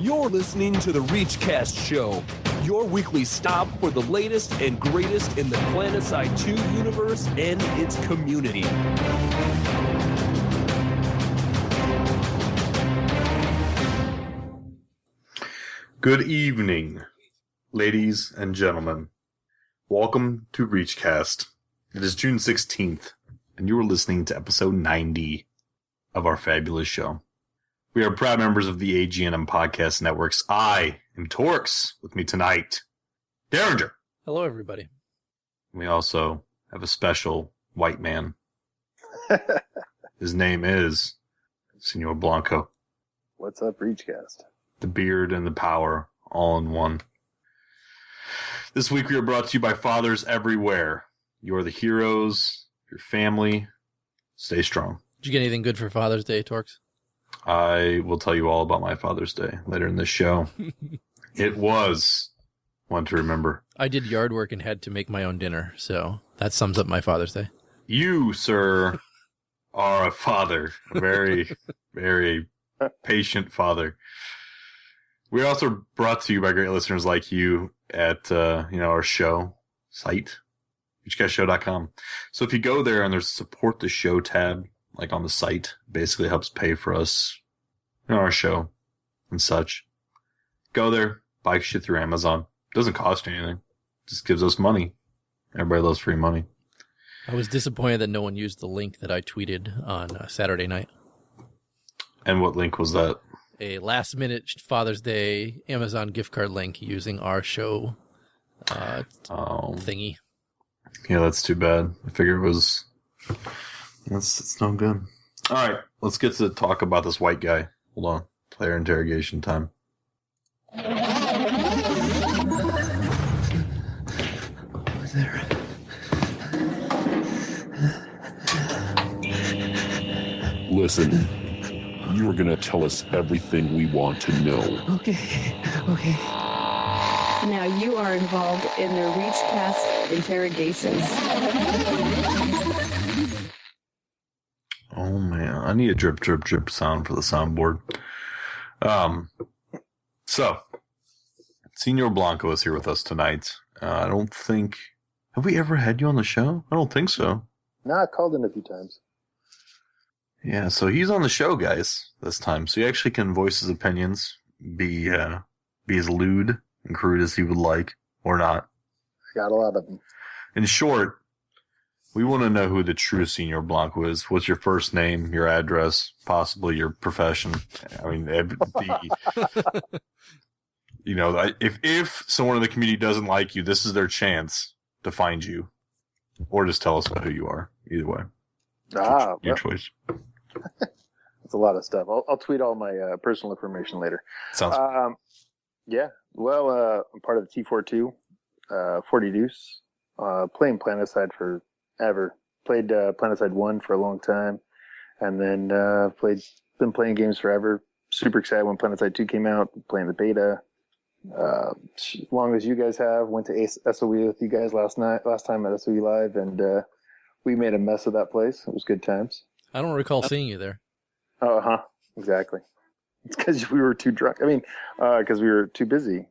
You're listening to the ReachCast show, your weekly stop for the latest and greatest in the PlanetSide 2 universe and its community. Good evening, ladies and gentlemen. Welcome to ReachCast. It is June 16th, and you are listening to episode 90 of our fabulous show. We are proud members of the AGNM Podcast Networks. I am Torkz. With me tonight, Deringer. Hello, everybody. We also have a special white man. His name is SenorBlanco. What's up, ReachCast? The beard and the power, all in one. This week we are brought to you by fathers everywhere. You are the heroes, your family. Stay strong. Did you get anything good for Father's Day, Torkz? I will tell you all about my Father's Day later in this show. It was one to remember. I did yard work and had to make my own dinner, so that sums up my Father's Day. You, sir, are a father. A very, very patient father. We're also brought to you by great listeners like you at our show site, ReachCastShow.com. So if you go there and there's a support the show tab, like on the site, basically helps pay for us, our show and such. Go there, buy shit through Amazon. Doesn't cost you anything. Just gives us money. Everybody loves free money. I was disappointed that no one used the link that I tweeted on Saturday night. And what link was that? A last-minute Father's Day Amazon gift card link using our show thingy. Yeah, that's too bad. I figure it was... It's no good. All right, let's get to talk about this white guy. Hold on. Player interrogation time. Over there. Listen, you are going to tell us everything we want to know. Okay. Now you are involved in the ReachCast interrogations. Oh, man. I need a drip, drip, drip sound for the soundboard. So, SenorBlanco is here with us tonight. I don't think... Have we ever had you on the show? I don't think so. No, I called in a few times. Yeah, so he's on the show, guys, this time. So he actually can voice his opinions, be as lewd and crude as he would like, or not. Got a lot of them. In short, we want to know who the true SenorBlanco is. What's your first name, your address, possibly your profession? I mean, if someone in the community doesn't like you, this is their chance to find you. Or just tell us about who you are. Either way. Your choice. That's a lot of stuff. I'll tweet all my personal information later. Sounds yeah. Well, I'm part of the T42, 40 Deuce, playing PlanetSide forever. Played PlanetSide 1 for a long time, and then been playing games forever. Super excited when PlanetSide 2 came out, playing the beta. As long as you guys have, went to SOE with you guys last time at SOE Live, and we made a mess of that place. It was good times. I don't recall seeing you there. Oh, exactly. It's because we were too drunk. I mean, because we were too busy.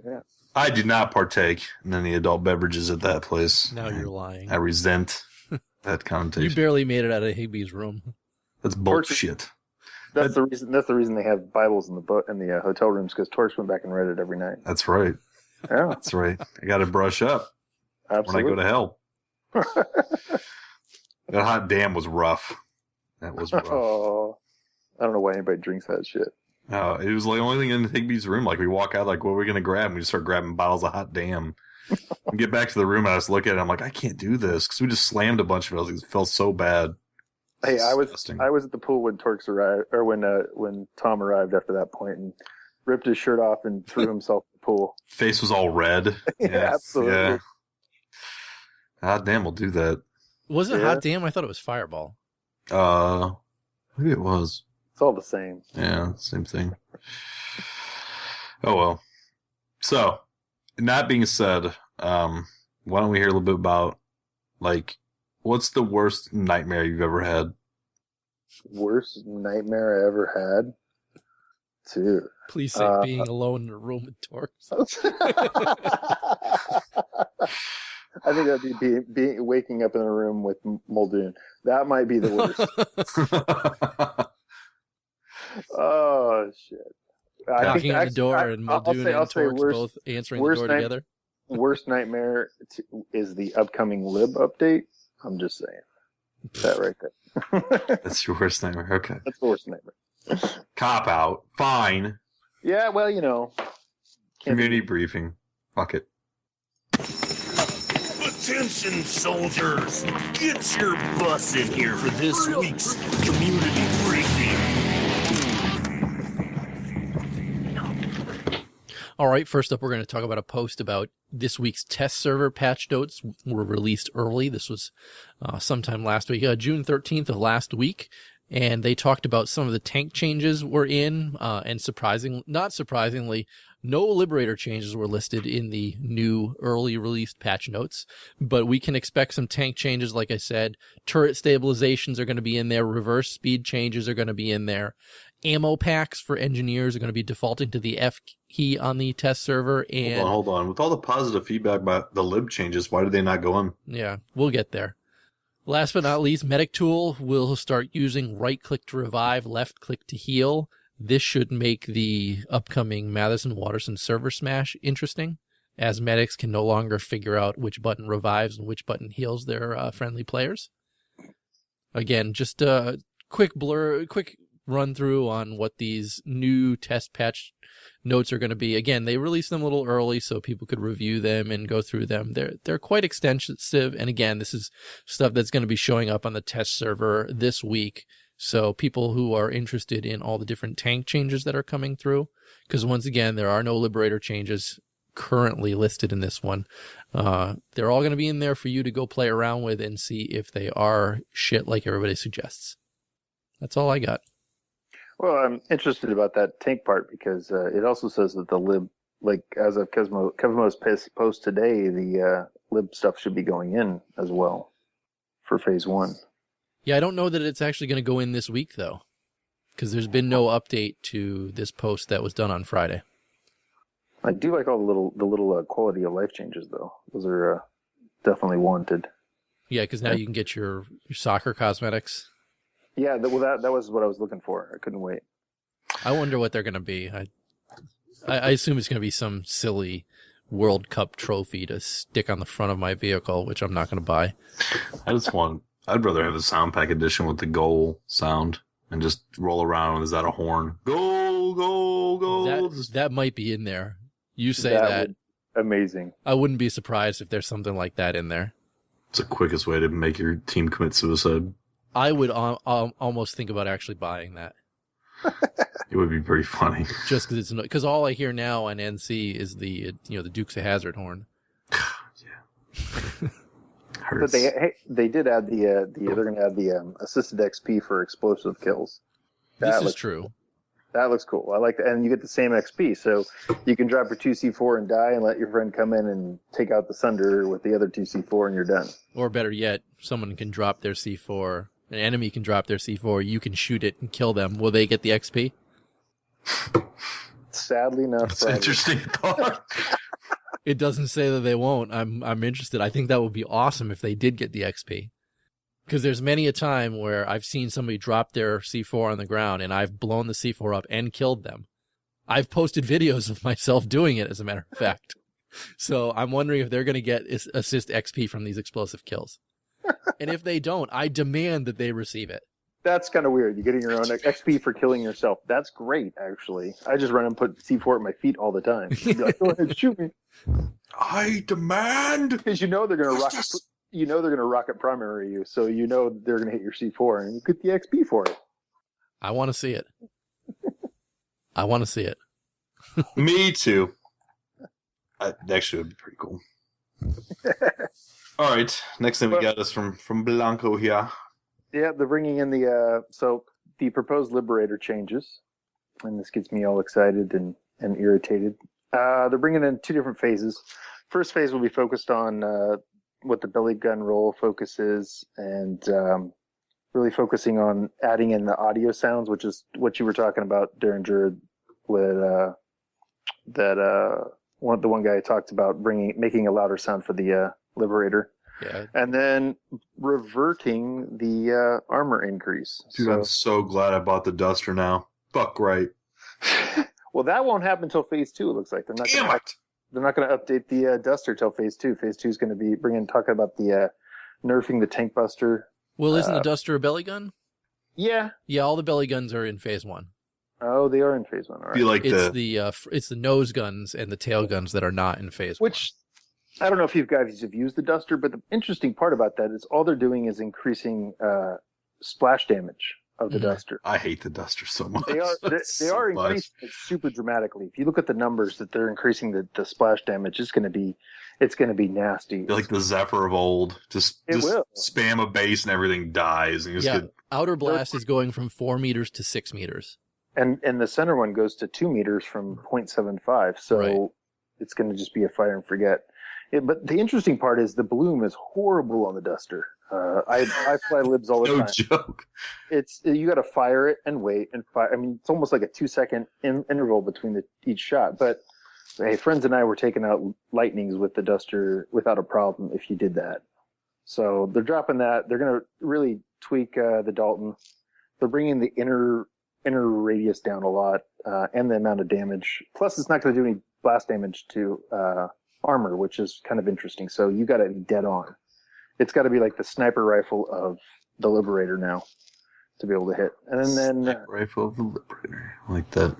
Yeah. I did not partake in any adult beverages at that place. Now you're lying. I resent that connotation. You barely made it out of Higby's room. That's bullshit. That's the reason. That's the reason they have Bibles in the hotel rooms, because Torkz went back and read it every night. That's right. Yeah, that's right. I got to brush up. Absolutely. When I go to hell. That hot damn was rough. That was rough. Oh, I don't know why anybody drinks that shit. It was the only thing in Higby's room. Like, we walk out, like, what are we going to grab? And we just start grabbing bottles of hot damn. We get back to the room, and I just look at it, I'm like, I can't do this. Because we just slammed a bunch of it. It felt so bad. Hey, I was at the pool when Torkz arrived, or when Tom arrived after that point, and ripped his shirt off and threw himself in the pool. Face was all red. Yeah, absolutely. Yeah. Hot damn will do that. Was it hot damn? I thought it was Fireball. Maybe it was. It's all the same. Yeah, same thing. Oh well. So, that being said, why don't we hear a little bit about, like, what's the worst nightmare you've ever had? Worst nightmare I ever had? Dude. Please say being alone in a room with Torkz. I think that'd be waking up in a room with Muldoon. That might be the worst. Oh shit! Knocking on the door and Muldoon and Torkz both answering the door together. Worst nightmare is the upcoming lib update. I'm just saying that right there. That's your worst nightmare. Okay, that's the worst nightmare. Cop out. Fine. Yeah, well, you know. Community briefing. Fuck it. Attention, soldiers! Get your butts in here for this week's community briefing. All right, first up, we're going to talk about a post about this week's test server patch notes were released early. This was sometime last week, June 13th of last week. And they talked about some of the tank changes were in, and not surprisingly, no Liberator changes were listed in the new early released patch notes, but we can expect some tank changes. Like I said, turret stabilizations are going to be in there. Reverse speed changes are going to be in there. Ammo packs for engineers are going to be defaulting to the F key on the test server. And hold on. With all the positive feedback about the lib changes, why did they not go in? Yeah, we'll get there. Last but not least, Medic Tool will start using right-click to revive, left-click to heal. This should make the upcoming Mattherson and Waterson server smash interesting, as medics can no longer figure out which button revives and which button heals their friendly players. Again, just a quick run through on what these new test patch notes are going to be. Again, they released them a little early so people could review them and go through them. They're quite extensive, and again, this is stuff that's going to be showing up on the test server this week. So people who are interested in all the different tank changes that are coming through, because once again, there are no Liberator changes currently listed in this one. They're all going to be in there for you to go play around with and see if they are shit like everybody suggests. That's all I got. Well, I'm interested about that tank part because it also says that the lib, like as of Cosmo's post today, the lib stuff should be going in as well for phase 1. Yeah, I don't know that it's actually going to go in this week, though, because there's been no update to this post that was done on Friday. I do like all the little quality of life changes, though. Those are definitely wanted. Yeah, because now you can get your soccer cosmetics. Yeah, that was what I was looking for. I couldn't wait. I wonder what they're going to be. I assume it's going to be some silly World Cup trophy to stick on the front of my vehicle, which I'm not going to buy. I'd rather have a sound pack edition with the goal sound and just roll around. Is that a horn? Goal, goal, goal. That might be in there. You say that. Amazing. I wouldn't be surprised if there's something like that in there. It's the quickest way to make your team commit suicide. I would almost think about actually buying that. It would be pretty funny. Just because all I hear now on NC is the Dukes of Hazzard horn. Yeah. But they did add they're going to add the assisted XP for explosive kills. This is true. That looks cool. I like that, and you get the same XP, so you can drop your 2C4 and die, and let your friend come in and take out the Sunder with the other 2C4, and you're done. Or better yet, someone can drop their C4. An enemy can drop their C4. You can shoot it and kill them. Will they get the XP? Sadly enough, that's an interesting thought. It doesn't say that they won't. I'm interested. I think that would be awesome if they did get the XP. Because there's many a time where I've seen somebody drop their C4 on the ground and I've blown the C4 up and killed them. I've posted videos of myself doing it, as a matter of fact. So I'm wondering if they're going to get assist XP from these explosive kills. And if they don't, I demand that they receive it. That's kind of weird. You're getting your own XP for killing yourself. That's great, actually. I just run and put C4 at my feet all the time. Be like, go ahead, shoot me. I demand. Because they're going to rocket. They're going to rocket primary you, so they're going to hit your C4, and you get the XP for it. I want to see it. I want to see it. Me too. That actually would be pretty cool. All right, next thing we got is from Blanco here. Yeah, they're bringing in the proposed Liberator changes, and this gets me all excited and irritated. They're bringing in 2 different phases. First phase will be focused on what the belly gun roll focus is, and really focusing on adding in the audio sounds, which is what you were talking about, Deringer, the one guy talked about making a louder sound for the Liberator. Yeah. And then reverting the armor increase. Dude, I'm so glad I bought the Duster now. Fuck right. Well, that won't happen until Phase 2. It looks like they're not going to update the Duster till Phase 2. Phase 2 is going to be talking about the nerfing the Tank Buster. Well, isn't the Duster a belly gun? Yeah. Yeah, all the belly guns are in Phase 1. Oh, they are in Phase 1. All right. Feel like It's the nose guns and the tail guns that are not in Phase 1. Which, I don't know if you guys have used the Duster, but the interesting part about that is all they're doing is increasing splash damage of the Duster. I hate the Duster so much. They are increasing it super dramatically. If you look at the numbers that they're increasing the splash damage, it's going to be nasty. Like the Zephyr of old. Just spam a base and everything dies. And you just get... Outer Blast is going from 4 meters to 6 meters. And the center one goes to 2 meters from 0.75. So Right. it's going to just be a fire and forget. But the interesting part is the bloom is horrible on the Duster. I fly libs all the time. No joke. You got to fire it and wait and fire. I mean, it's almost like a 2-second interval between each shot. But hey, friends and I were taking out lightnings with the Duster without a problem if you did that. So they're dropping that. They're going to really tweak the Dalton. They're bringing the inner radius down a lot and the amount of damage. Plus, it's not going to do any blast damage to armor, which is kind of interesting. So you got to be dead on. It's got to be like the sniper rifle of the Liberator now to be able to hit. And then Sniper rifle of the Liberator. I like that.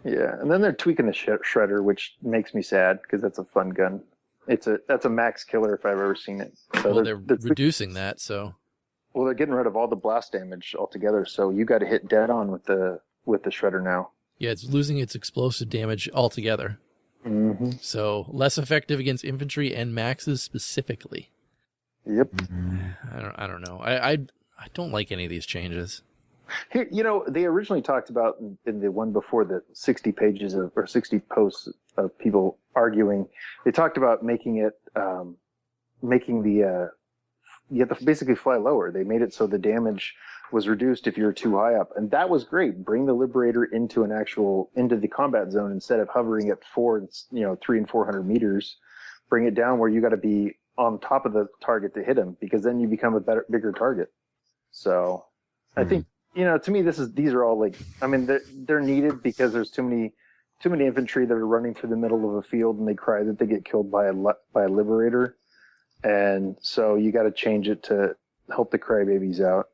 Yeah, and then they're tweaking the shredder, which makes me sad because that's a fun gun. That's a max killer if I've ever seen it. So Well, they're reducing that, so. Well, they're getting rid of all the blast damage altogether, so you got to hit dead on with the shredder now. Yeah, it's losing its explosive damage altogether. Mm-hmm. So less effective against infantry and maxes specifically. Yep. I don't know. I don't like any of these changes. Here, they originally talked about in the one before the 60 pages or 60 posts of people arguing. They talked about making it, you have to basically fly lower. They made it so the damage was reduced if you're too high up, and that was great. Bring the Liberator into the combat zone instead of hovering at 300 and 400 meters. Bring it down where you got to be on top of the target to hit him, because then you become a bigger target. So, I think to me these are all they're needed because there's too many infantry that are running through the middle of a field and they cry that they get killed by a Liberator, and so you got to change it to help the crybabies out.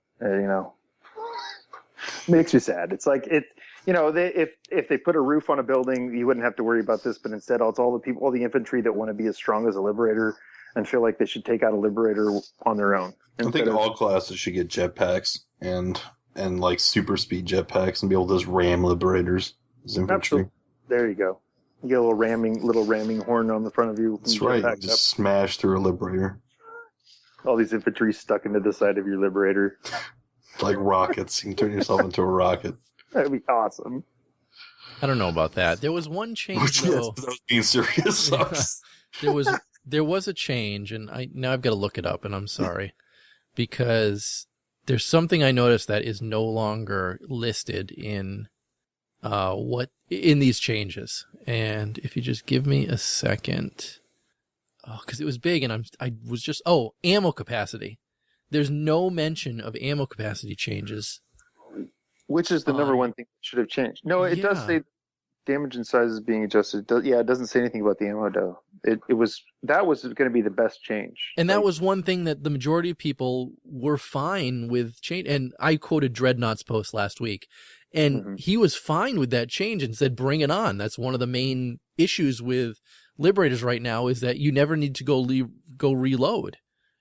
Makes me sad. It's like if they put a roof on a building, you wouldn't have to worry about this, but instead it's all the infantry that want to be as strong as a Liberator and feel like they should take out a Liberator on their own. I think all classes should get jetpacks and like super speed jetpacks and be able to just ram Liberators as infantry. Absolutely. There you go. You get a little ramming horn on the front of you. That's right. Just smash through a Liberator. All these infantry stuck into the side of your Liberator. Like rockets. You can turn yourself into a rocket. That'd be awesome. I don't know about that. There was one change though. Yes, I was being serious. Yeah, there was a change, and now I've got to look it up, and I'm sorry, because there's something I noticed that is no longer listed in these changes. And if you just give me a second, because it was big, and I was just ammo capacity. There's no mention of ammo capacity changes, which is the number one thing that should have changed. No, it does say damage and size is being adjusted. It doesn't say anything about the ammo though. That was going to be the best change, and that was one thing that the majority of people were fine with change. And I quoted Dreadnought's post last week, and he was fine with that change and said, "Bring it on." That's one of the main issues with Liberators right now is that you never need to go reload,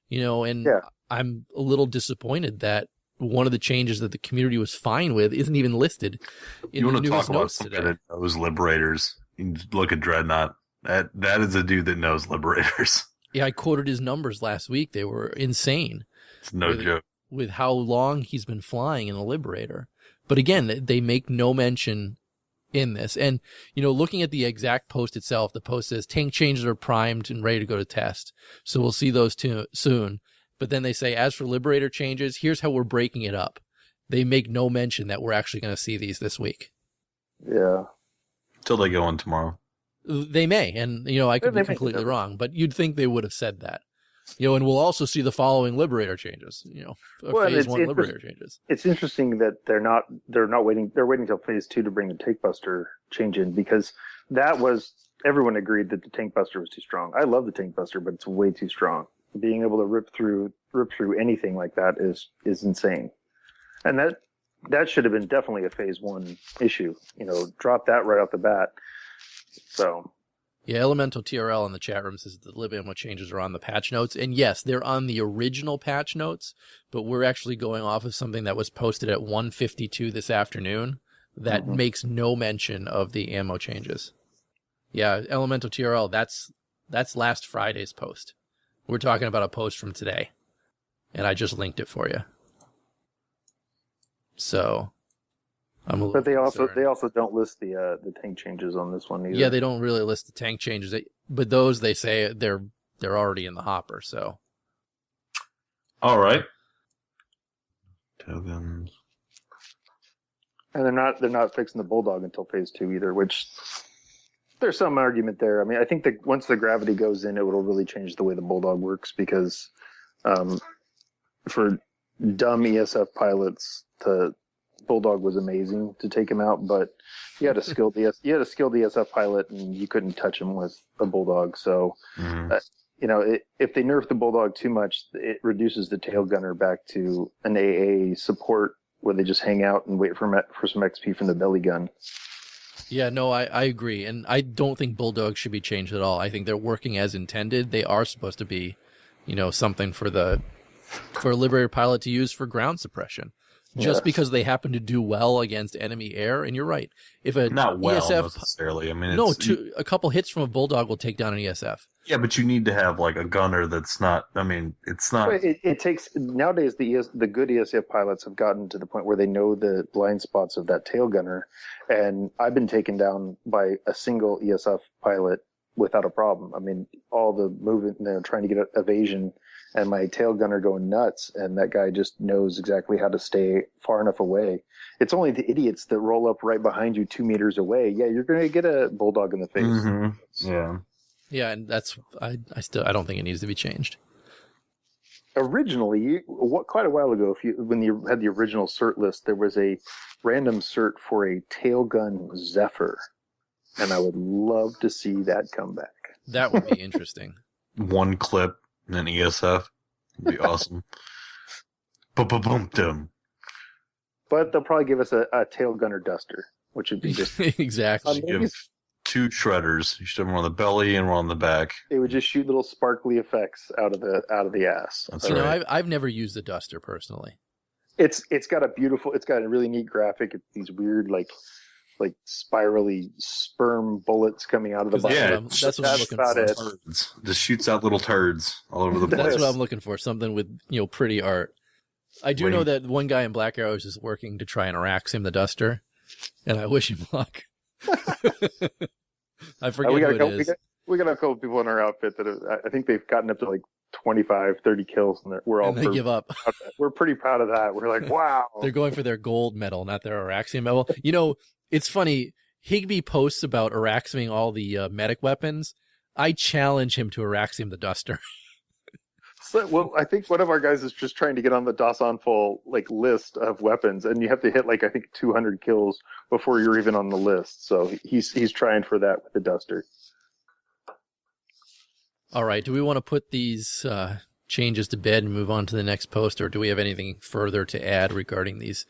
and I'm a little disappointed that one of the changes that the community was fine with isn't even listed in you the want to newest talk about notes something today. that knows Liberators? You can look at Dreadnought. That is a dude that knows Liberators. Yeah, I quoted his numbers last week. They were insane. It's no joke. With how long he's been flying in a Liberator. But again, they make no mention in this. And, looking at the exact post itself, the post says tank changes are primed and ready to go to test. So we'll see those soon. But then they say, as for Liberator changes, here's how we're breaking it up. They make no mention that we're actually going to see these this week. Yeah. Till they go in tomorrow. They may, and I could They be may. completely wrong, but you'd think they would have said that. And we'll also see the following Liberator changes. Well, Phase it's 1 Liberator changes. It's interesting that they're not waiting. They're waiting until Phase 2 to bring the Tank Buster change in, because everyone agreed that the Tank Buster was too strong. I love the Tank Buster, but it's way too strong. Being able to rip through anything like that is insane, and that should have been definitely a Phase 1 issue. Drop that right off the bat. So. Yeah, Elemental TRL in the chat room says the lib ammo changes are on the patch notes. And yes, they're on the original patch notes, but we're actually going off of something that was posted at 1:52 this afternoon that makes no mention of the ammo changes. Yeah, Elemental TRL, that's last Friday's post. We're talking about a post from today, and I just linked it for you. So I'm a little But they concerned. also don't list the tank changes on this one either. Yeah, they don't really list the tank changes, but those they say they're already in the hopper. So, All right. Tailguns. And they're not fixing the Bulldog until Phase 2 either, which there's some argument there. I mean, I think that once the gravity goes in, it will really change the way the Bulldog works, because for dumb ESF pilots, the Bulldog was amazing to take him out, but you had a skilled ESF pilot, and you couldn't touch him with a Bulldog. So, if they nerf the Bulldog too much, it reduces the tail gunner back to an AA support where they just hang out and wait for some XP from the belly gun. yeah, no, I agree, and I don't think Bulldogs should be changed at all. I think they're working as intended. They are supposed to be, something for a Liberator pilot to use for ground suppression. Just because they happen to do well against enemy air, and you're right. If a Not well ESF necessarily. I mean, a couple hits from a Bulldog will take down an ESF. Yeah, but you need to have like a gunner that's not. I mean, it's not. It takes nowadays the good ESF pilots have gotten to the point where they know the blind spots of that tail gunner, and I've been taken down by a single ESF pilot without a problem. I mean, all the movement, trying to get evasion, and my tail gunner going nuts, and that guy just knows exactly how to stay far enough away. It's only the idiots that roll up right behind you 2 meters away. Yeah, you're going to get a Bulldog in the face. Mm-hmm. Yeah. Yeah, and that's I don't think it needs to be changed. Originally, quite a while ago, when you had the original cert list, there was a random cert for a tailgun Zephyr, and I would love to see that come back. That would be interesting. One clip and an ESF would be awesome. Boom. But they'll probably give us a tail gunner duster, which would be just Exactly. Give 2 shredders. You should have one on the belly and one on the back. it would just shoot little sparkly effects out of the ass. That's You know, right. I've never used the duster personally. It's got a really neat graphic. It's these weird like spirally sperm bullets coming out of the bottom. Yeah, That's what I'm looking about for. it. Turds. Just shoots out little turds all over the place. That's what I'm looking for. Something with pretty art. I do know that one guy in Black Arrows is working to try and Araxim the duster, and I wish him luck. I forget who it is. We got a couple people in our outfit that I think they've gotten up to like 25, 30 kills, and They give up. We're pretty proud of that. We're like, wow. They're going for their gold medal, not their Araxium medal. It's funny. Higby posts about Araximing all the medic weapons. I challenge him to Araxium the duster. Well, I think one of our guys is just trying to get on the Dasan full list of weapons, and you have to hit 200 kills before you're even on the list. So he's trying for that with the duster. All right. Do we want to put these changes to bed and move on to the next post, or do we have anything further to add regarding these?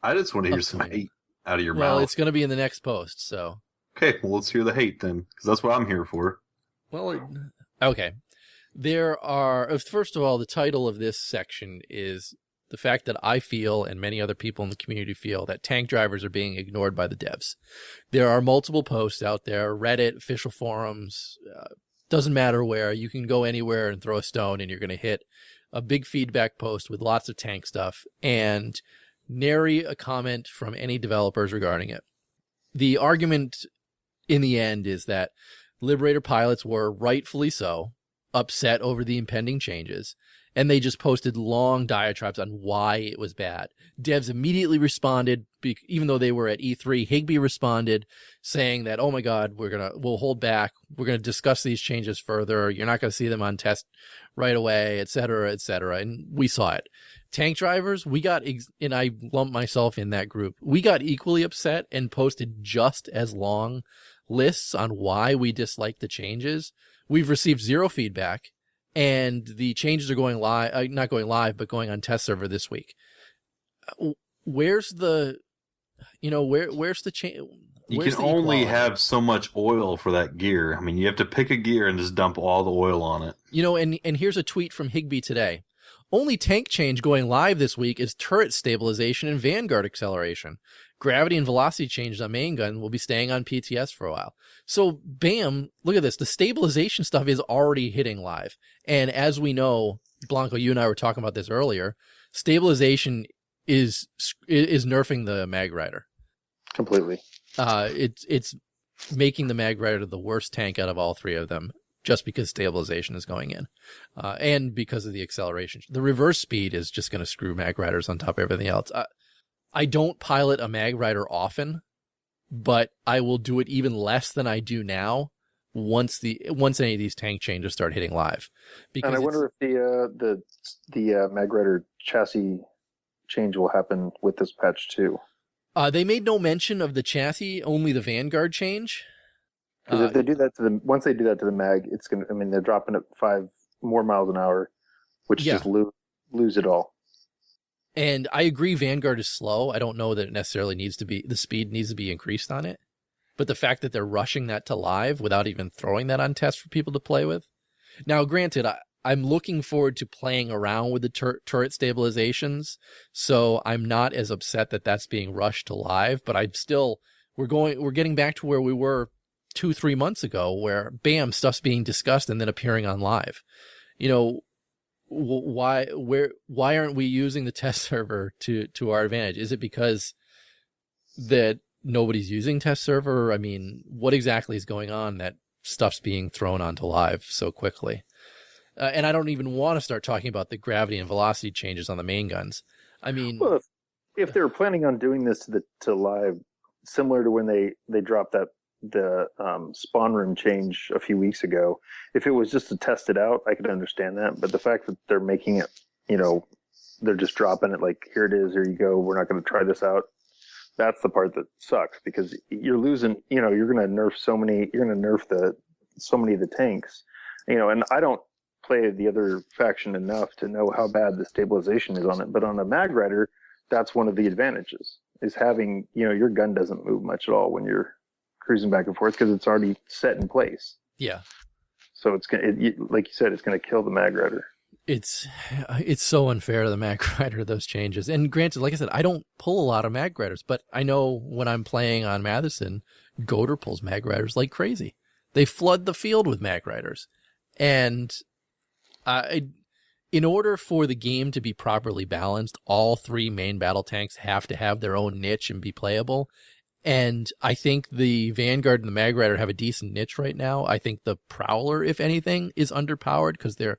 I just want to hear some hate out of your Well, mouth. it's going to be in the next post, so. Okay, well, let's hear the hate then, because that's what I'm here for. Well, okay. There are, first of all, the title of this section is the fact that I feel, and many other people in the community feel, that tank drivers are being ignored by the devs. There are multiple posts out there, Reddit, official forums, doesn't matter where. You can go anywhere and throw a stone, and you're going to hit a big feedback post with lots of tank stuff, and nary a comment from any developers regarding it. The argument in the end is that Liberator pilots were rightfully so upset over the impending changes, and they just posted long diatribes on why it was bad. Devs immediately responded, even though they were at E3. Higby responded saying that, oh my God, we'll hold back. We're going to discuss these changes further. You're not going to see them on test right away, et cetera, et cetera. And we saw it. Tank drivers, and I lumped myself in that group. We got equally upset and posted just as long lists on why we disliked the changes. We've received zero feedback, and the changes are going live, not going live, but going on test server this week. Where's the change? You can only have so much oil for that gear. I mean, you have to pick a gear and just dump all the oil on it. And here's a tweet from Higby today. Only tank change going live this week is turret stabilization and vanguard acceleration. Gravity and velocity changes on main gun will be staying on PTS for a while. So, bam, look at this. The stabilization stuff is already hitting live. And as we know, Blanco, you and I were talking about this earlier, stabilization is nerfing the Mag Rider. Completely. It's making the Mag Rider the worst tank out of all three of them, just because stabilization is going in, and because of the acceleration. The reverse speed is just going to screw Mag Riders on top of everything else. I don't pilot a Mag Rider often, but I will do it even less than I do now once any of these tank changes start hitting live. Because and I wonder if the Mag Rider chassis change will happen with this patch too. They made no mention of the chassis, only the Vanguard change. Because if they do that once they do that to the mag, it's gonna. I mean, they're dropping it 5 more miles an hour, which just lose it all. And I agree, Vanguard is slow. I don't know that it necessarily the speed needs to be increased on it, but the fact that they're rushing that to live without even throwing that on test for people to play with. Now, granted, I'm looking forward to playing around with the turret stabilizations, so I'm not as upset that that's being rushed to live. But we're getting back to where we were 2-3 months ago, where bam, stuff's being discussed and then appearing on live. Why aren't we using the test server to our advantage? Is it because that nobody's using test server? I mean, what exactly is going on that stuff's being thrown onto live so quickly? And I don't even want to start talking about the gravity and velocity changes on the main guns. I mean, well, if they were planning on doing this to live, similar to when they dropped the spawn room change a few weeks ago, if it was just to test it out, I could understand that. But the fact that they're making it, they're just dropping it like, here it is, here you go, we're not going to try this out. That's the part that sucks, because you're losing, you're going to nerf so many of the tanks, and I don't play the other faction enough to know how bad the stabilization is on it. But on a Mag Rider, that's one of the advantages, is having, your gun doesn't move much at all when you're cruising back and forth, because it's already set in place. Yeah. So like you said, it's going to kill the Mag Rider. It's so unfair to the Mag Rider, those changes. And granted, like I said, I don't pull a lot of Mag Riders, but I know when I'm playing on Mattherson, Goater pulls Mag Riders like crazy. They flood the field with Mag Riders. And in order for the game to be properly balanced, all 3 main battle tanks have to have their own niche and be playable. And I think the Vanguard and the Mag Rider have a decent niche right now. I think the Prowler, if anything, is underpowered, because their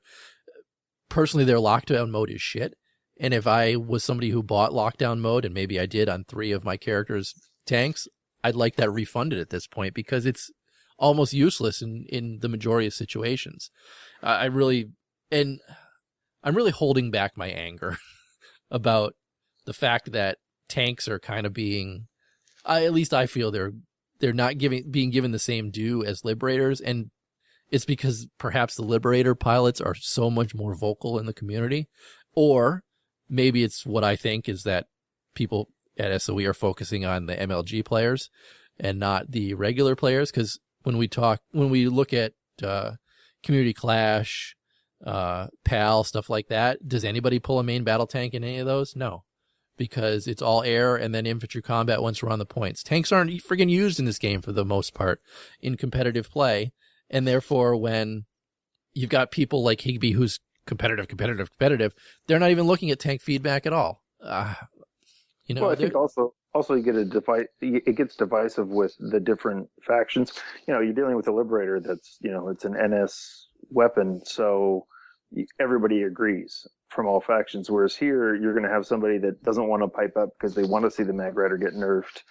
lockdown mode is shit. And if I was somebody who bought lockdown mode, and maybe I did on 3 of my characters' tanks, I'd like that refunded at this point, because it's almost useless in the majority of situations. I'm really holding back my anger about the fact that tanks are kind of being, at least I feel they're not being given the same due as Liberators, and it's because perhaps the Liberator pilots are so much more vocal in the community, or maybe it's what I think is that people at SOE are focusing on the MLG players and not the regular players. Because when we look at Community Clash, PAL, stuff like that, does anybody pull a main battle tank in any of those? No. Because it's all air and then infantry combat once we're on the points. Tanks aren't friggin' used in this game for the most part in competitive play. And therefore, when you've got people like Higby, who's competitive, they're not even looking at tank feedback at all. Well, I think also you get it gets divisive with the different factions. You're dealing with a Liberator that's, it's an NS weapon. So, everybody agrees from all factions. Whereas here, you're going to have somebody that doesn't want to pipe up because they want to see the Mag Rider get nerfed,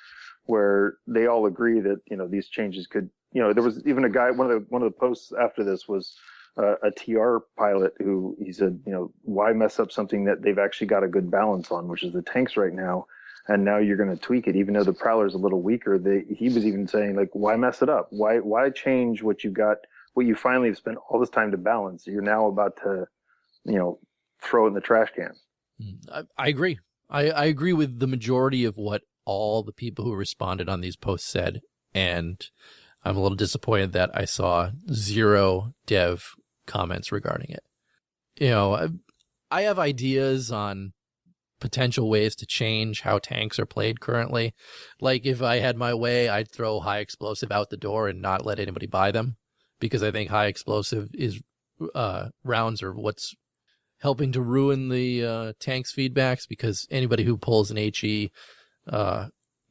where they all agree that, these changes could, there was even a guy, one of the posts after this was a TR pilot who he said, why mess up something that they've actually got a good balance on, which is the tanks right now. And now you're going to tweak it, even though the Prowler's a little weaker. He was even saying, like, why mess it up? Why change what you've got, what you finally have spent all this time to balance? You're now about to, throw it in the trash can. I agree. I agree with the majority of what all the people who responded on these posts said. And I'm a little disappointed that I saw 0 dev comments regarding it. I have ideas on potential ways to change how tanks are played currently. Like, if I had my way, I'd throw high explosive out the door and not let anybody buy them, because I think high explosive rounds are what's helping to ruin the tank's feedbacks, because anybody who pulls an HE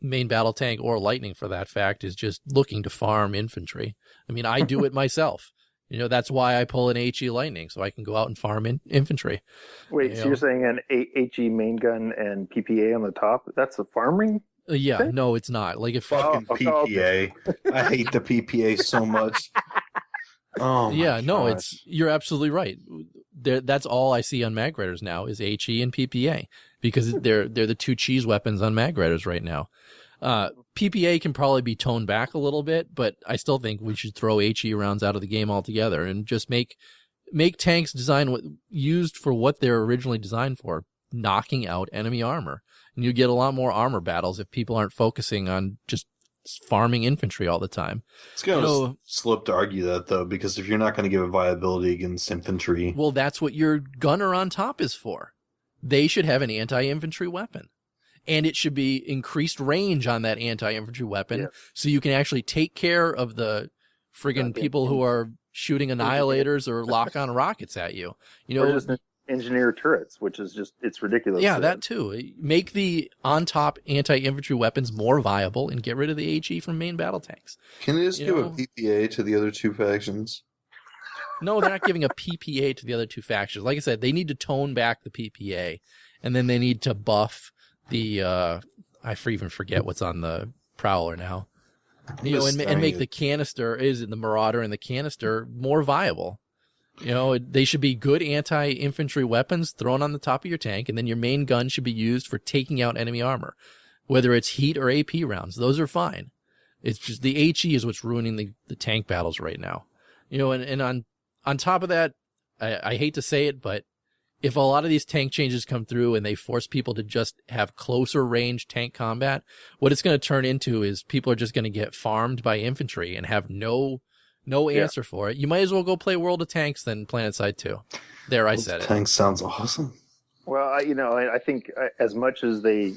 main battle tank, or lightning for that fact, is just looking to farm infantry. I mean, I do it myself. That's why I pull an HE lightning, so I can go out and farm infantry. Wait, so you're saying an HE main gun and PPA on the top? That's a farming? Yeah, thing? No, it's not. Like, if Fucking PPA. I hate the PPA so much. Oh, yeah, no, gosh. you're absolutely right. That's all I see on Mag Riders now is HE and PPA, because they're the two cheese weapons on Mag Riders right now. PPA can probably be toned back a little bit, but I still think we should throw HE rounds out of the game altogether and just make tanks used for what they're originally designed for, knocking out enemy armor. And you get a lot more armor battles if people aren't focusing on just farming infantry all the time. It's kind of slip to argue that, though, because if you're not going to give it viability against infantry... Well, that's what your gunner on top is for. They should have an anti-infantry weapon. And it should be increased range on that anti-infantry weapon, so you can actually take care of the friggin' people who are shooting annihilators or lock-on rockets at you. Or just engineer turrets, which is just, it's ridiculous. Yeah, that too. Make the on-top anti-infantry weapons more viable and get rid of the HE from main battle tanks. Can they just give a PPA to the other two factions? No, they're not giving a PPA to the other two factions. Like I said, they need to tone back the PPA, and then they need to buff the I even forget what's on the Prowler now. And make the canister, the Marauder and the canister, more viable. They should be good anti-infantry weapons thrown on the top of your tank, and then your main gun should be used for taking out enemy armor. Whether it's heat or AP rounds, those are fine. It's just the HE is what's ruining the tank battles right now. And on top of that, I hate to say it, but if a lot of these tank changes come through and they force people to just have closer range tank combat, what it's going to turn into is people are just going to get farmed by infantry and have no answer for it. You might as well go play World of Tanks than PlanetSide 2. There, I said it. Tanks sounds awesome. Well, I think as much as they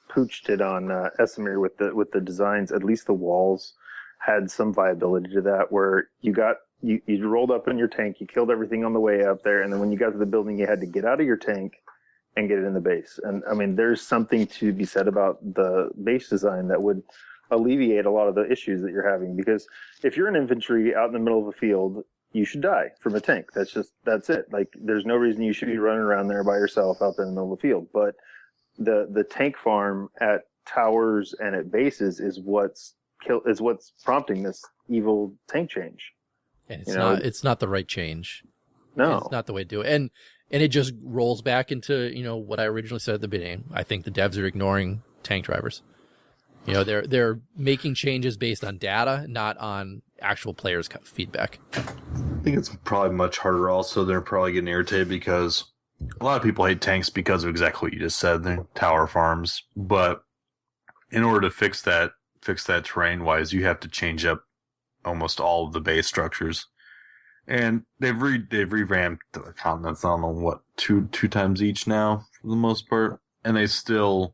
pooched it on Esamir with the designs, at least the walls had some viability to that, where you rolled up in your tank, you killed everything on the way up there, and then when you got to the building, you had to get out of your tank and get it in the base. And I mean, there's something to be said about the base design that would alleviate a lot of the issues that you're having, because if you're an infantry out in the middle of a field, you should die from a tank. That's it. Like, there's no reason you should be running around there by yourself out there in the middle of the field. But the tank farm at towers and at bases is what's prompting this evil tank change. And it's not the right change. No, it's not the way to do it. And it just rolls back into, what I originally said at the beginning. I think the devs are ignoring tank drivers. They're making changes based on data, not on actual players' feedback. I think it's probably much harder also. They're probably getting irritated because a lot of people hate tanks because of exactly what you just said. They're tower farms. But in order to fix that terrain-wise, you have to change up almost all of the base structures. And they've revamped the continents, I don't know what, two times each now, for the most part. And they still...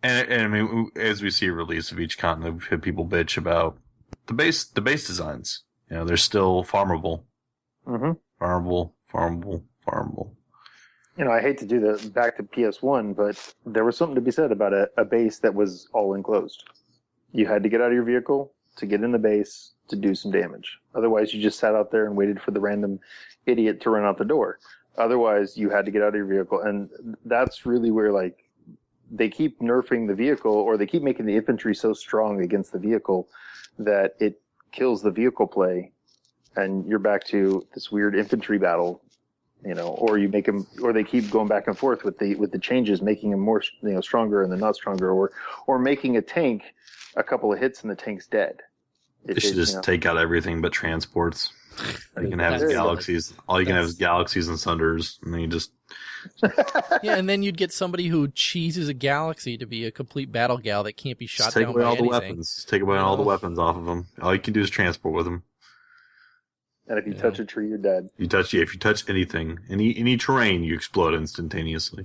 And I mean, as we see a release of each continent, we've had people bitch about the base designs. They're still farmable. Mm-hmm. Farmable. I hate to do the back to PS1, but there was something to be said about a base that was all enclosed. You had to get out of your vehicle, to get in the base to do some damage. Otherwise, you just sat out there and waited for the random idiot to run out the door. Otherwise, you had to get out of your vehicle. And that's really where, like, they keep nerfing the vehicle, or they keep making the infantry so strong against the vehicle that it kills the vehicle play, and you're back to this weird infantry battle, you know, or you make them, or they keep going back and forth with the changes, making them more, you know, stronger and then not stronger, or making a tank a couple of hits and the tank's dead. They should just take out everything but transports. You can have galaxies. All you can have is galaxies and sunders, and then you just Yeah, and then you'd get somebody who cheeses a galaxy to be a complete battle gal that can't be shot just take down away by all the anything. weapons. Just take away all the weapons off of them. All you can do is transport with them. And if you touch a tree, you're dead. If you touch anything, any terrain, you explode instantaneously.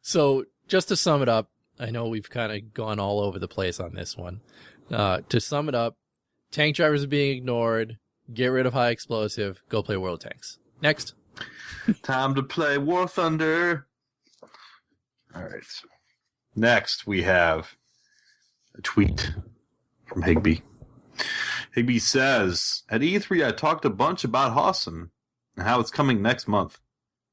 So, just to sum it up, I know we've kind of gone all over the place on this one. To sum it up, tank drivers are being ignored. Get rid of high explosive. Go play World of Tanks. Next. Time to play War Thunder. All right. Next, we have a tweet from Higby. Higby says, at E3, I talked a bunch about Hossin and how it's coming next month.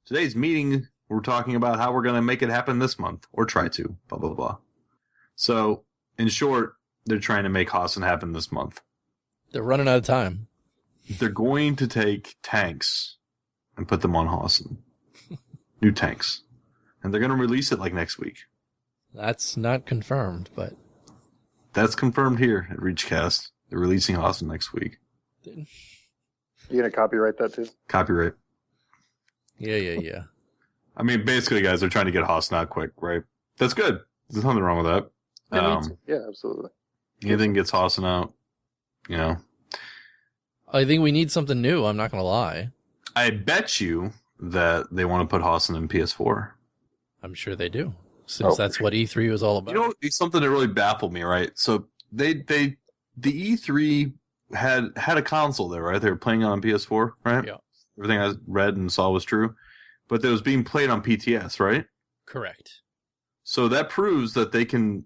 Today's meeting, we're talking about how we're going to make it happen this month, or try to, blah, blah, blah. So, in short, they're trying to make Hossin happen this month. They're running out of time. They're going to take tanks and put them on Hossin. New tanks. And they're going to release it like next week. That's not confirmed, but... That's confirmed here at ReachCast. They're releasing Hossin next week. You going to copyright that too? Copyright. Yeah. I mean, basically, guys, they're trying to get Hossin out quick, right? That's good. There's nothing wrong with that. Yeah, absolutely. Anything gets Hossin out, you know. I think we need something new, I'm not going to lie. I bet you that they want to put Hossin in PS4. I'm sure they do, since that's what E3 was all about. You know, it's something that really baffled me, right? So the E3 had a console there, right? They were playing on PS4, right? Yeah. Everything I read and saw was true. But it was being played on PTS, right? Correct. So that proves that they can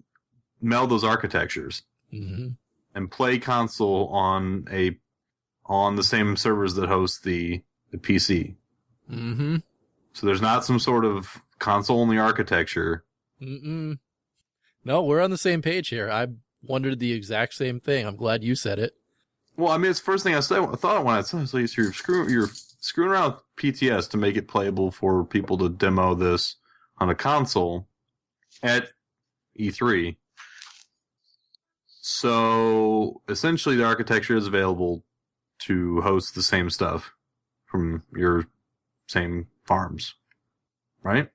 meld those architectures and play console on the same servers that host the PC. Mm-hmm. So there's not some sort of console-only architecture. No, we're on the same page here. I wondered the exact same thing. I'm glad you said it. Well, I mean, it's the first thing I thought when I saw it. So you're screwing around with PTS to make it playable for people to demo this on a console at E3. So essentially, the architecture is available to host the same stuff from your same farms, right?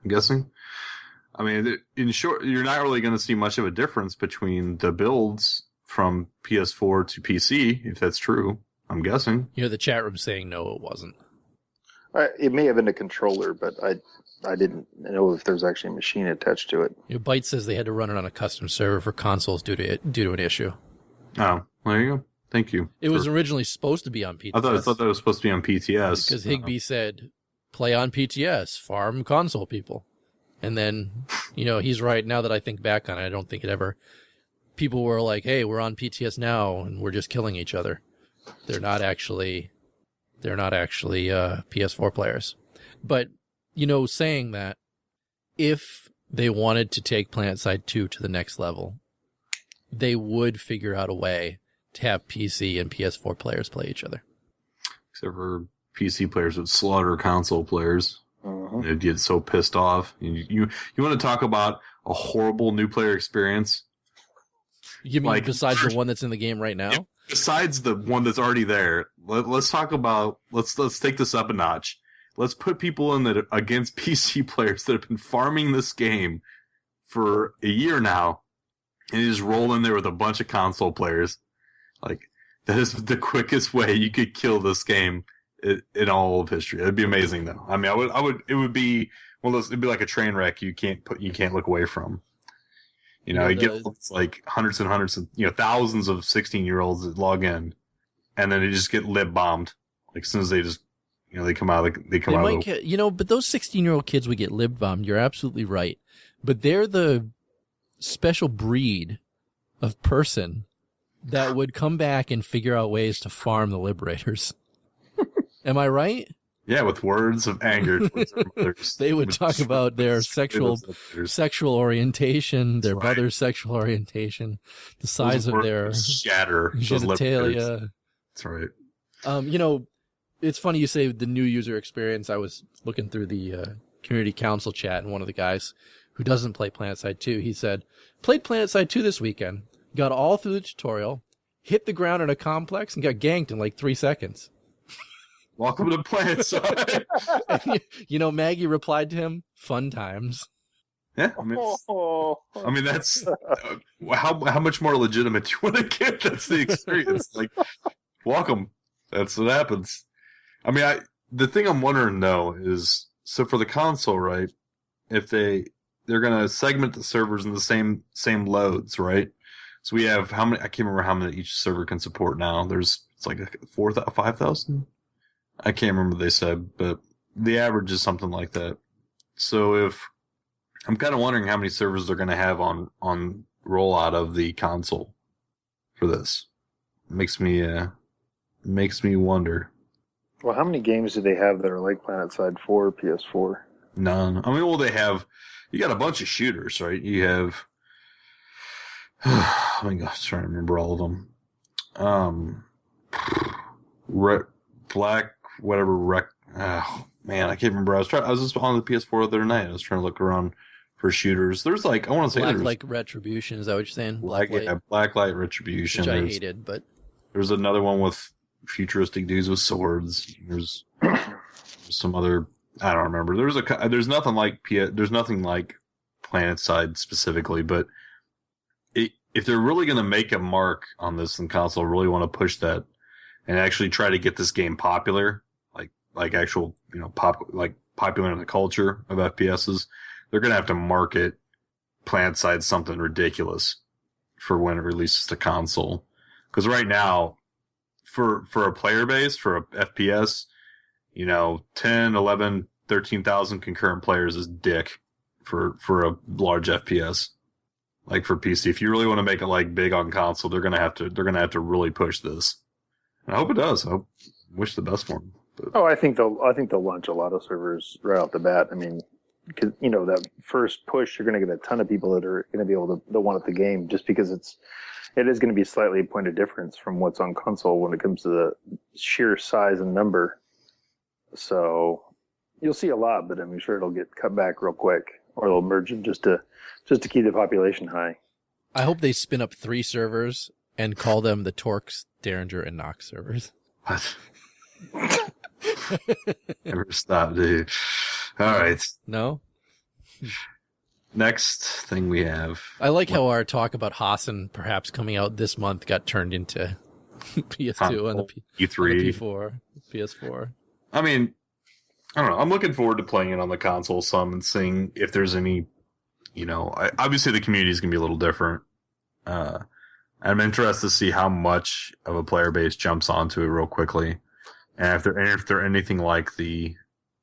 I'm guessing. I mean, in short, you're not really going to see much of a difference between the builds from PS4 to PC, if that's true. I'm guessing. You know, the chat room saying no, it wasn't. It may have been a controller, but I didn't know if there's actually a machine attached to it. You know, Byte says they had to run it on a custom server for consoles due to an issue. Oh, there you go. Thank you. It was originally supposed to be on PTS. I thought that was supposed to be on PTS. Because Higby said, play on PTS, farm console people. And then, you know, he's right. Now that I think back on it, I don't think it ever... People were like, hey, we're on PTS now, and we're just killing each other. They're not actually PS4 players. But, you know, saying that, if they wanted to take PlanetSide 2 to the next level, they would figure out a way to have PC and PS4 players play each other. Except for PC players would slaughter console players. They'd get so pissed off. You want to talk about a horrible new player experience? You mean besides the one that's in the game right now? Besides the one that's already there, let's talk about let's take this up a notch. Let's put people in that against PC players that have been farming this game for a year now, and you just roll in there with a bunch of console players. Like, that is the quickest way you could kill this game in all of history. It'd be amazing, though. I mean, it would be one of those. It'd be like a train wreck you can't look away from. You know, you get like hundreds and hundreds of, thousands of 16-year-olds that log in, and then they just get lib bombed. Like, as soon as they just, they come out, but those 16-year-old kids would get lib bombed. You're absolutely right. But they're the special breed of person that would come back and figure out ways to farm the Liberators. Am I right? Yeah, with words of anger towards their mothers. They would talk about their sexual orientation, their That's right. mother's sexual orientation, the size of their shatter those Liberators. genitalia. That's right. You know, it's funny you say the new user experience. I was looking through the community council chat, and one of the guys who doesn't play PlanetSide 2, he said, played PlanetSide 2 this weekend, got all through the tutorial, hit the ground in a complex, and got ganked in like 3 seconds. Welcome to PlanetSide. You know, Maggie replied to him, fun times. Yeah, I mean that's how much more legitimate do you want to get? That's the experience. Like, welcome. That's what happens. I mean, the thing I'm wondering though is, so for the console, right? If they're gonna segment the servers in the same loads, right? So we have how many? I can't remember how many each server can support now. It's like 5,000. I can't remember what they said, but the average is something like that. So if I'm kind of wondering how many servers they're going to have on rollout of the console for this. Makes me wonder. Well, how many games do they have that are like PlanetSide 4, PS4? None. I mean, well, you got a bunch of shooters, right? You have, oh my gosh, trying to remember all of them. Black, whatever, oh man, I can't remember. I was just on the PS4 the other night. I was trying to look around for shooters. There's like, I want to say Black there's like Retribution, is that what you're saying? Blacklight Retribution. Which I hated, but there's another one with futuristic dudes with swords. There's some other, I don't remember. There's nothing like PlanetSide specifically, but if they're really going to make a mark on this and console, really want to push that and actually try to get this game popular, like actual, popular in the culture of FPSs, they're going to have to market PlanetSide something ridiculous for when it releases to console. Because right now, for a player base, for a FPS, 10, 11, 13,000 concurrent players is dick for a large FPS. Like for PC, if you really want to make it big on console, they're gonna have to really push this. And I hope it does. I wish the best for them. But. I think they'll launch a lot of servers right off the bat. I mean, because that first push, you're going to get a ton of people that are going to be able to want the game, just because it is going to be slightly a point of difference from what's on console when it comes to the sheer size and number. So you'll see a lot, but I'm sure it'll get cut back real quick, or they'll merge them just to keep the population high. I hope they spin up 3 servers and call them the Torkz, Deringer, and Knox servers. What? Never stop, dude. All right. No? Next thing we have. I like how our talk about Hossin perhaps coming out this month got turned into PS2 and the E3. P4, PS4. I mean, I don't know. I'm looking forward to playing it on the console some and seeing if there's any, obviously the community is going to be a little different. I'm interested to see how much of a player base jumps onto it real quickly. And if they're anything like the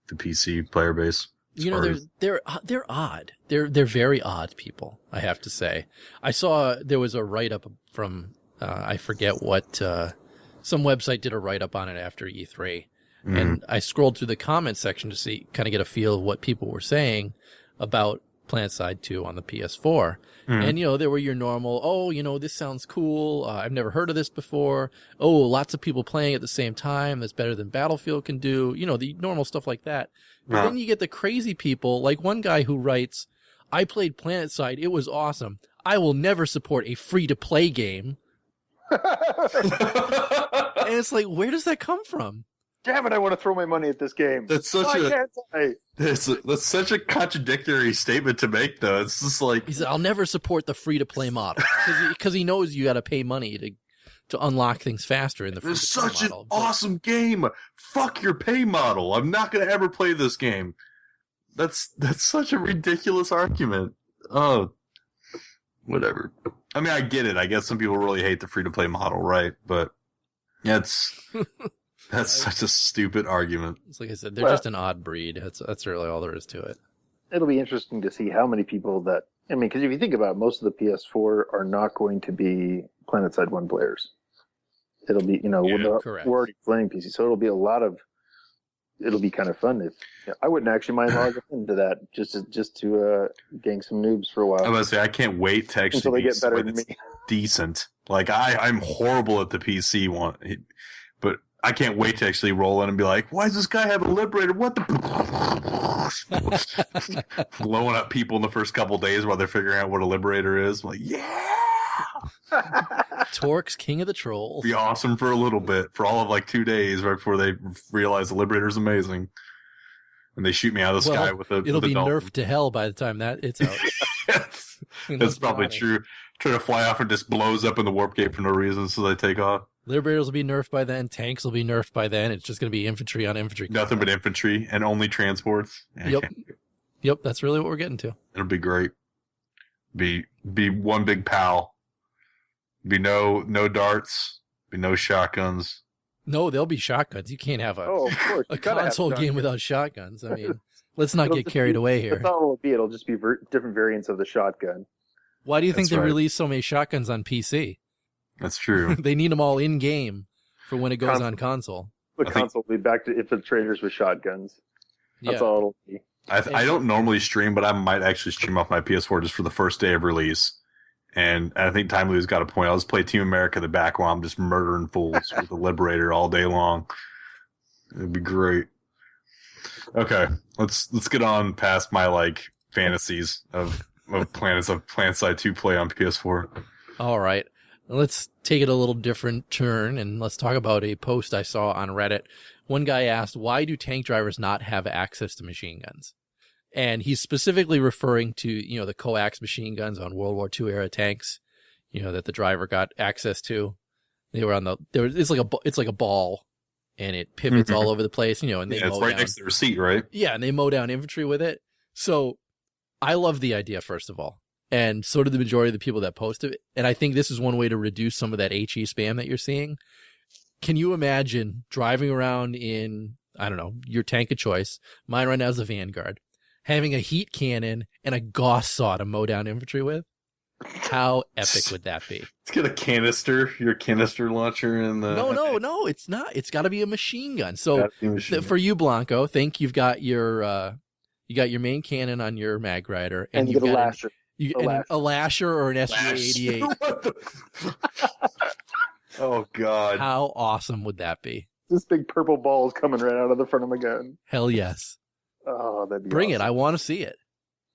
PC player base. They're odd. They're very odd people, I have to say. I saw there was a write-up from, I forget what, some website did a write-up on it after E3. Mm. And I scrolled through the comment section to kind of get a feel of what people were saying about PlanetSide 2 on the PS4. Mm. And, there were your normal, this sounds cool. I've never heard of this before. Oh, lots of people playing at the same time. That's better than Battlefield can do. The normal stuff like that. But then you get the crazy people, like one guy who writes, I played PlanetSide. It was awesome. I will never support a free-to-play game. And it's like, where does that come from? Damn it, I want to throw my money at this game. That's such a contradictory statement to make, though. It's just like... He said, I'll never support the free-to-play model. Because he knows you got to pay money to unlock things faster in the free-to-play model. It's such an awesome game. Fuck your pay model. I'm not going to ever play this game. That's such a ridiculous argument. Oh, whatever. I mean, I get it. I guess some people really hate the free-to-play model, right? But that's such a stupid argument. It's like I said, they're just an odd breed. That's really all there is to it. It'll be interesting to see how many people that I mean, because if you think about it, most of the PS4 are not going to be PlanetSide 1 players. It'll be, we're already playing PC, so it'll be kind of fun. I wouldn't actually mind logging into that just to gang some noobs for a while. I was going to say, I can't wait to actually until they get better than me. Decent. Like, I'm horrible at the PC one, but I can't wait to actually roll in and be like, why does this guy have a Liberator? What the... Blowing up people in the first couple days while they're figuring out what a Liberator is. I'm like, yeah! Torkz, king of the trolls. Be awesome for a little bit, for all of like 2 days, right before they realize the Liberator's amazing. And they shoot me out of the sky with a... It'll be dolphin. nerfed to hell by the time that it's out. That's probably true. Try to fly off and just blows up in the warp gate for no reason, so they take off. Liberators will be nerfed by then. Tanks will be nerfed by then. It's just going to be infantry on infantry. Nothing but infantry and only transports. Yep, that's really what we're getting to. It'll be great. Be one big pal. Be no darts. Be no shotguns. No, there'll be shotguns. You can't have of course. a console game without shotguns. I mean, let's not get carried away here. That's all it'll be. It'll just be different variants of the shotgun. Why do you think they release so many shotguns on PC? That's true. They need them all in game for when it goes on console. The console will be back to infiltrators with shotguns. That's all it'll be. I don't normally stream, but I might actually stream off my PS4 just for the first day of release. And I think Time Lou's got a point. I'll just play Team America in the back while I'm just murdering fools with the Liberator all day long. It'd be great. Okay, let's get on past my fantasies of PlanetSide 2 play on PS4. All right. Let's take it a little different turn and let's talk about a post I saw on Reddit. One guy asked, why do tank drivers not have access to machine guns? And he's specifically referring to, the coax machine guns on World War II era tanks, that the driver got access to. They were it's like a ball and it pivots all over the place, and they it's right next to the receipt, right? Yeah, and they mow down infantry with it. So I love the idea, first of all. And so did the majority of the people that posted it. And I think this is one way to reduce some of that HE spam that you're seeing. Can you imagine driving around in, I don't know, your tank of choice, mine right now is the Vanguard, having a heat cannon and a Gauss saw to mow down infantry with? How epic would that be? It's got your canister launcher in the... No, it's not. It's got to be a machine gun. So for you, Blanco, think you've got your main cannon on your mag rider. And you've got a lasher. A lasher or an SG-88. Oh, God. How awesome would that be? This big purple ball is coming right out of the front of my gun. Hell yes. Oh, that'd be Bring awesome. it. I want to see it.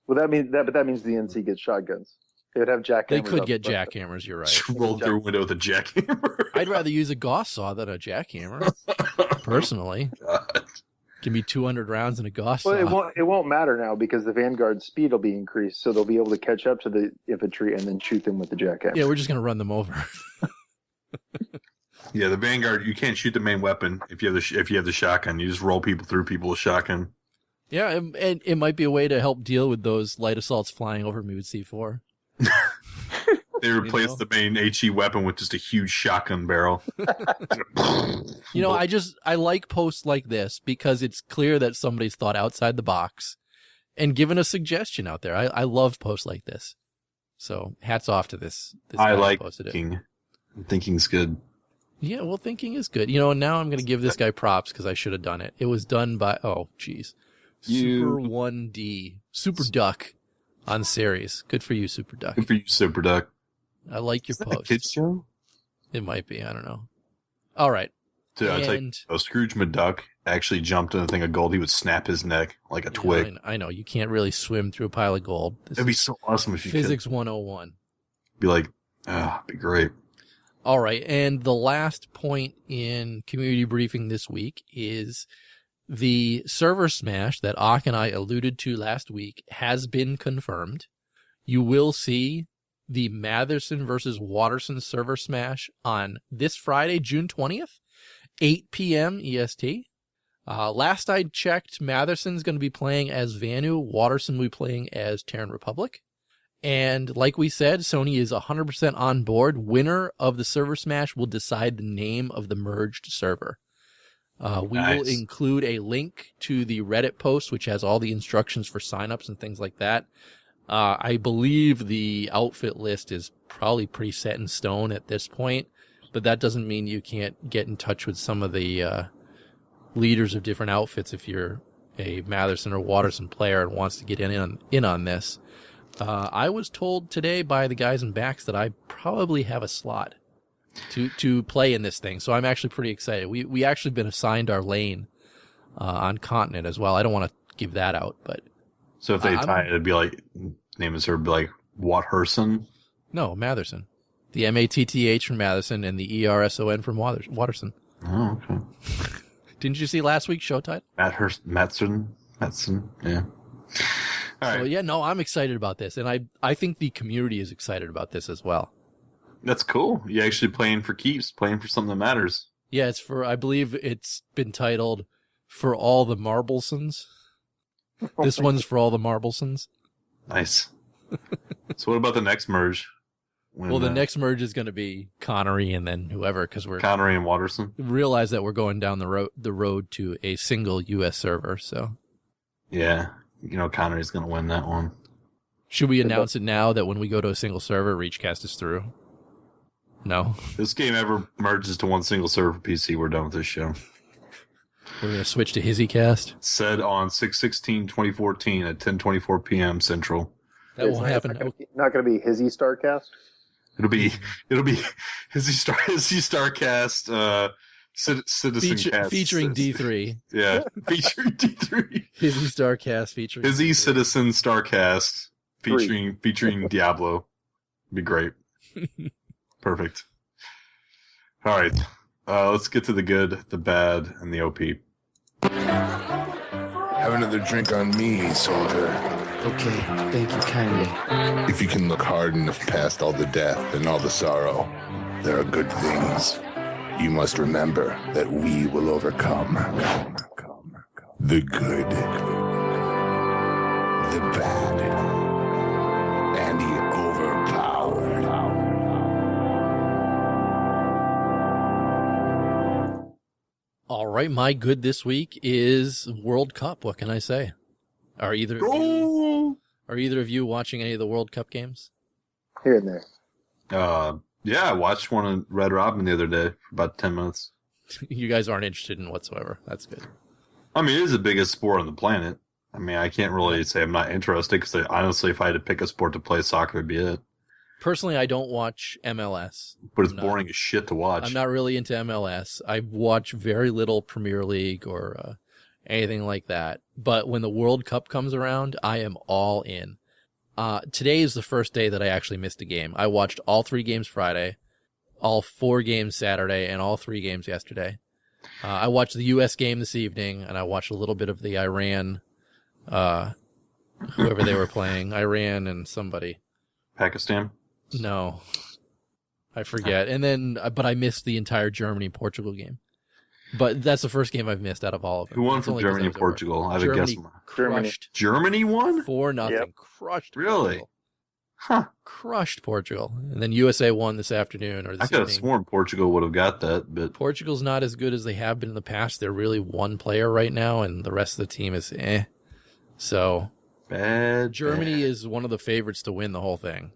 Well, that means the NC gets shotguns. They would have jackhammers. They could get jackhammers, you're right. Just roll through a window with a jackhammer. I'd rather use a Gauss saw than a jackhammer, personally. God. Give me 200 rounds in a Gauss saw. Well, it won't matter now because the Vanguard's speed will be increased, so they'll be able to catch up to the infantry and then shoot them with the jackhammer. Yeah, we're just going to run them over. Yeah, the Vanguard, you can't shoot the main weapon if you have the shotgun. You just roll people through people with shotgun. Yeah, and it might be a way to help deal with those light assaults flying over me with C4. They replaced the main HE weapon with just a huge shotgun barrel. I like posts like this because it's clear that somebody's thought outside the box and given a suggestion out there. I love posts like this. So hats off to this I guy like who posted thinking. Thinking's good. Yeah, well, thinking is good. Now I'm going to give this guy props because I should have done it. It was done by, Super 1D. Super Duck on series. Good for you, Super Duck. Good for you, Super Duck. I like your post. A kids show? It might be. I don't know. All right. Scrooge McDuck actually jumped in a thing of gold. He would snap his neck like a twig. I know. You can't really swim through a pile of gold. It'd be so awesome if you Physics could. 101. Be like, it'd be great. All right. And the last point in community briefing this week is the server smash that Ak and I alluded to last week has been confirmed. You will see the Mattherson versus Waterson server smash on this Friday, June 20th, 8 p.m. EST. Last I checked, Matherson's going to be playing as Vanu. Waterson will be playing as Terran Republic. And like we said, Sony is 100% on board. Winner of the server smash will decide the name of the merged server. We will include a link to the Reddit post, which has all the instructions for signups and things like that. I believe the outfit list is probably pretty set in stone at this point, but that doesn't mean you can't get in touch with some of the leaders of different outfits if you're a Mattherson or Waterson player and wants to get in on this. I was told today by the guys in backs that I probably have a slot to play in this thing, so I'm actually pretty excited. We actually been assigned our lane on Continent as well. I don't want to give that out, but So if they tie it, it'd be like, name is her, be like Waterson? no, Mattherson. The Matth from Mattherson and the Erson from Waterson. Oh, okay. Didn't you see last week's show title? Mattherson, yeah. All right. So yeah, no, I'm excited about this, and I think the community is excited about this as well. That's cool. You actually playing for keeps, playing for something that matters. Yeah, I believe it's been titled For All the Marblesons. This one's for all the Marblesons. Nice. So what about the next merge? Well, the next merge is going to be Connery and then whoever, because we're Connery and Waterson. Realize that we're going down the road to a single U.S. server. So yeah, Connery's going to win that one. Should we announce it now that when we go to a single server, ReachCast is through? No. If this game ever merges to one single server for PC, we're done with this show. We're going to switch to HizzyCast. Said on 6/16/2014 at 10:24 p.m. Central. That won't happen. Not going to be Hizzy Starcast. It'll be Hizzy Starcast Citizen Cast featuring D3. Yeah, featuring D3. Hizzy Starcast featuring Hizzy D3. Citizen Starcast featuring Diablo. Be great. Perfect. All right. Let's get to the good, the bad, and the OP. Have another drink on me, soldier. Okay, thank you kindly. If you can look hard enough past all the death and all the sorrow, there are good things. You must remember that we will overcome the good, the bad, and the overpowered. All right, my good this week is World Cup. What can I say? Are either of you watching any of the World Cup games? Here and there. Yeah, I watched one of Red Robin the other day for about 10 minutes. You guys aren't interested in whatsoever. That's good. I mean, it is the biggest sport on the planet. I mean, I can't really say I'm not interested because honestly, if I had to pick a sport to play, soccer would be it. Personally, I don't watch MLS. But it's boring as shit to watch. I'm not really into MLS. I watch very little Premier League or anything like that. But when the World Cup comes around, I am all in. Today is the first day that I actually missed a game. I watched all 3 games Friday, all 4 games Saturday, and all 3 games yesterday. I watched the U.S. game this evening, and I watched a little bit of the Iran, whoever they were playing. Iran and somebody. Pakistan? No. I forget. And then, but I missed the entire Germany-Portugal game. But that's the first game I've missed out of all of them. Who won from Germany and Portugal? I would guess. Germany won? 4-0. Yep. Crushed. Really? Portugal. Huh. Crushed Portugal. And then USA won this afternoon or this I could have evening. sworn Portugal would have got that, but Portugal's not as good as they have been in the past. They're really one player right now, and the rest of the team is eh. So Germany is one of the favorites to win the whole thing.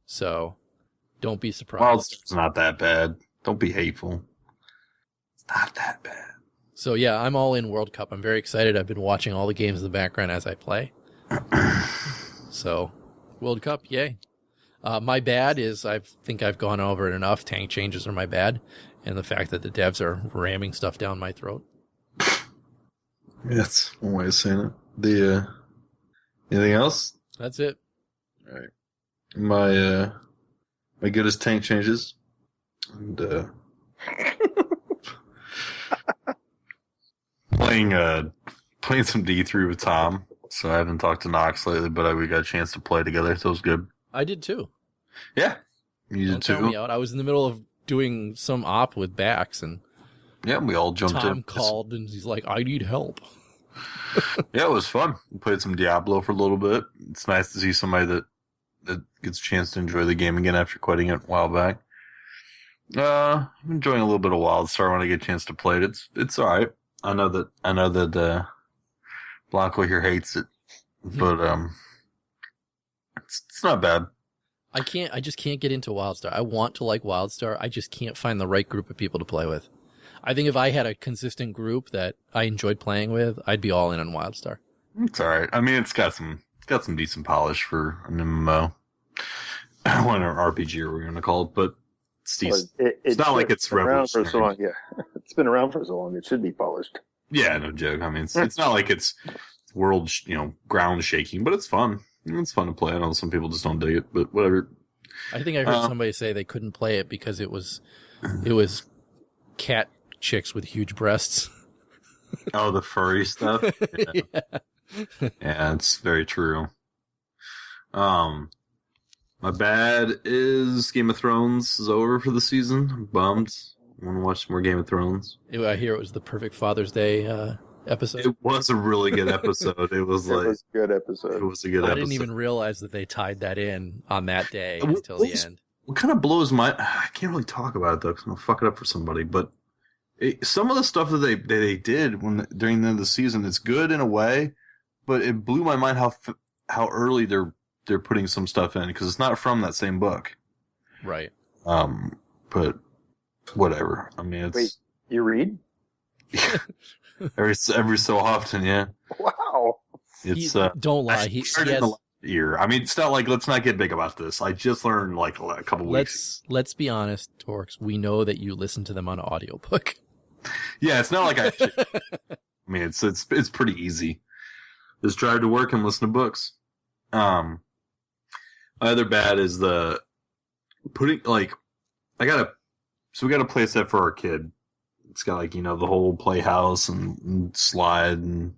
So don't be surprised. Well, it's not that bad. Don't be hateful. It's not that bad. So yeah, I'm all in World Cup. I'm very excited. I've been watching all the games in the background as I play. So World Cup, yay. My bad is I think I've gone over it enough. Tank changes are my bad. And the fact that the devs are ramming stuff down my throat. That's one way of saying it. Anything else? That's it. All right. My good is tank changes. And playing some D3 with Tom. So I haven't talked to Knox lately, but we got a chance to play together, so it was good. I did too. Yeah. You did too. Tell me out. I was in the middle of doing some op with Bax, and yeah, we all jumped in. Tom called and he's like, I need help. Yeah, it was fun. We played some Diablo for a little bit. It's nice to see somebody that gets a chance to enjoy the game again after quitting it a while back. I'm enjoying a little bit of WildStar when I get a chance to play it. It's all right. I know that Blanco here hates it, but It's not bad. I just can't get into WildStar. I want to like WildStar. I just can't find the right group of people to play with. I think if I had a consistent group that I enjoyed playing with, I'd be all in on WildStar. It's all right. I mean, it's got some decent polish for an MMO. I want an RPG, or we're going to call it, but it's decent. It's not like it's around for so long. Yeah, it's been around for so long. It should be polished. Yeah, no joke. I mean, it's not like it's world, ground shaking, but it's fun. It's fun to play. I know some people just don't dig it, but whatever. I think I heard somebody say they couldn't play it because it was cat chicks with huge breasts. Oh, the furry stuff. Yeah. Yeah, it's very true. My bad is Game of Thrones is over for the season. I'm bummed. I want to watch more Game of Thrones. I hear it was the perfect Father's Day episode. It was a really good episode. It was a good episode. It was a good episode. I didn't even realize that they tied that in on that day until the end. What kind of blows my... I can't really talk about it, though, because I'm going to fuck it up for somebody, but some of the stuff that they did during the end of the season, it's good in a way, but it blew my mind how early they're putting some stuff in, because it's not from that same book. Right. But whatever. I mean, it's... Wait, you read? every so often, yeah. Wow. It's don't lie. He has... year. I mean, it's not like, let's not get big about this. I just learned like a couple weeks. Let's be honest, Torkz. We know that you listen to them on audiobook. Yeah, it's not like I mean, it's pretty easy. Just drive to work and listen to books. My other bad is the putting, like, we got a play set for our kid. It's got, like, the whole playhouse and slide and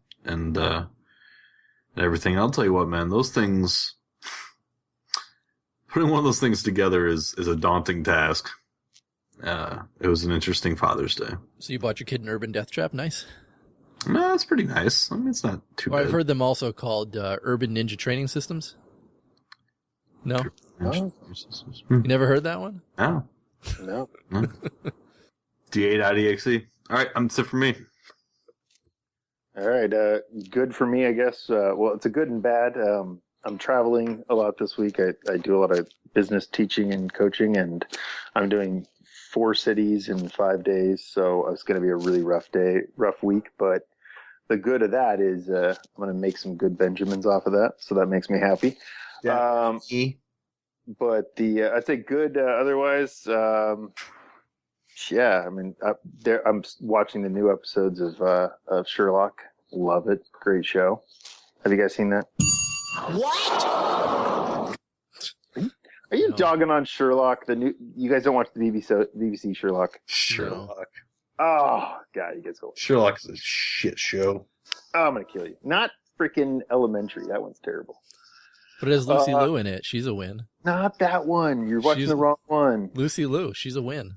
everything. I'll tell you what, man, those things, putting one of those things together is a daunting task. It was an interesting Father's Day. So you bought your kid an Urban Death Trap? Nice. No, it's pretty nice. I mean, it's not too bad. I've heard them also called Urban Ninja Training Systems. No? Oh. You never heard that one? No. D8.exe. All right, that's it for me. All right, good for me, I guess. Well, it's a good and bad. I'm traveling a lot this week. I do a lot of business teaching and coaching, and I'm doing 4 cities in 5 days, so it's going to be a really rough week. But the good of that is I'm going to make some good Benjamins off of that, so that makes me happy. Yeah. But I'd say good otherwise. Yeah, I mean, I'm watching the new episodes of Sherlock. Love it. Great show. Have you guys seen that? What? Are you dogging on Sherlock? You guys don't watch the BBC Sherlock? Sherlock. Oh, God, you guys go. Sherlock is a shit show. Oh, I'm going to kill you. Not freaking Elementary. That one's terrible. But it has Lucy Liu in it. She's a win. Not that one. You're watching the wrong one. Lucy Liu. She's a win.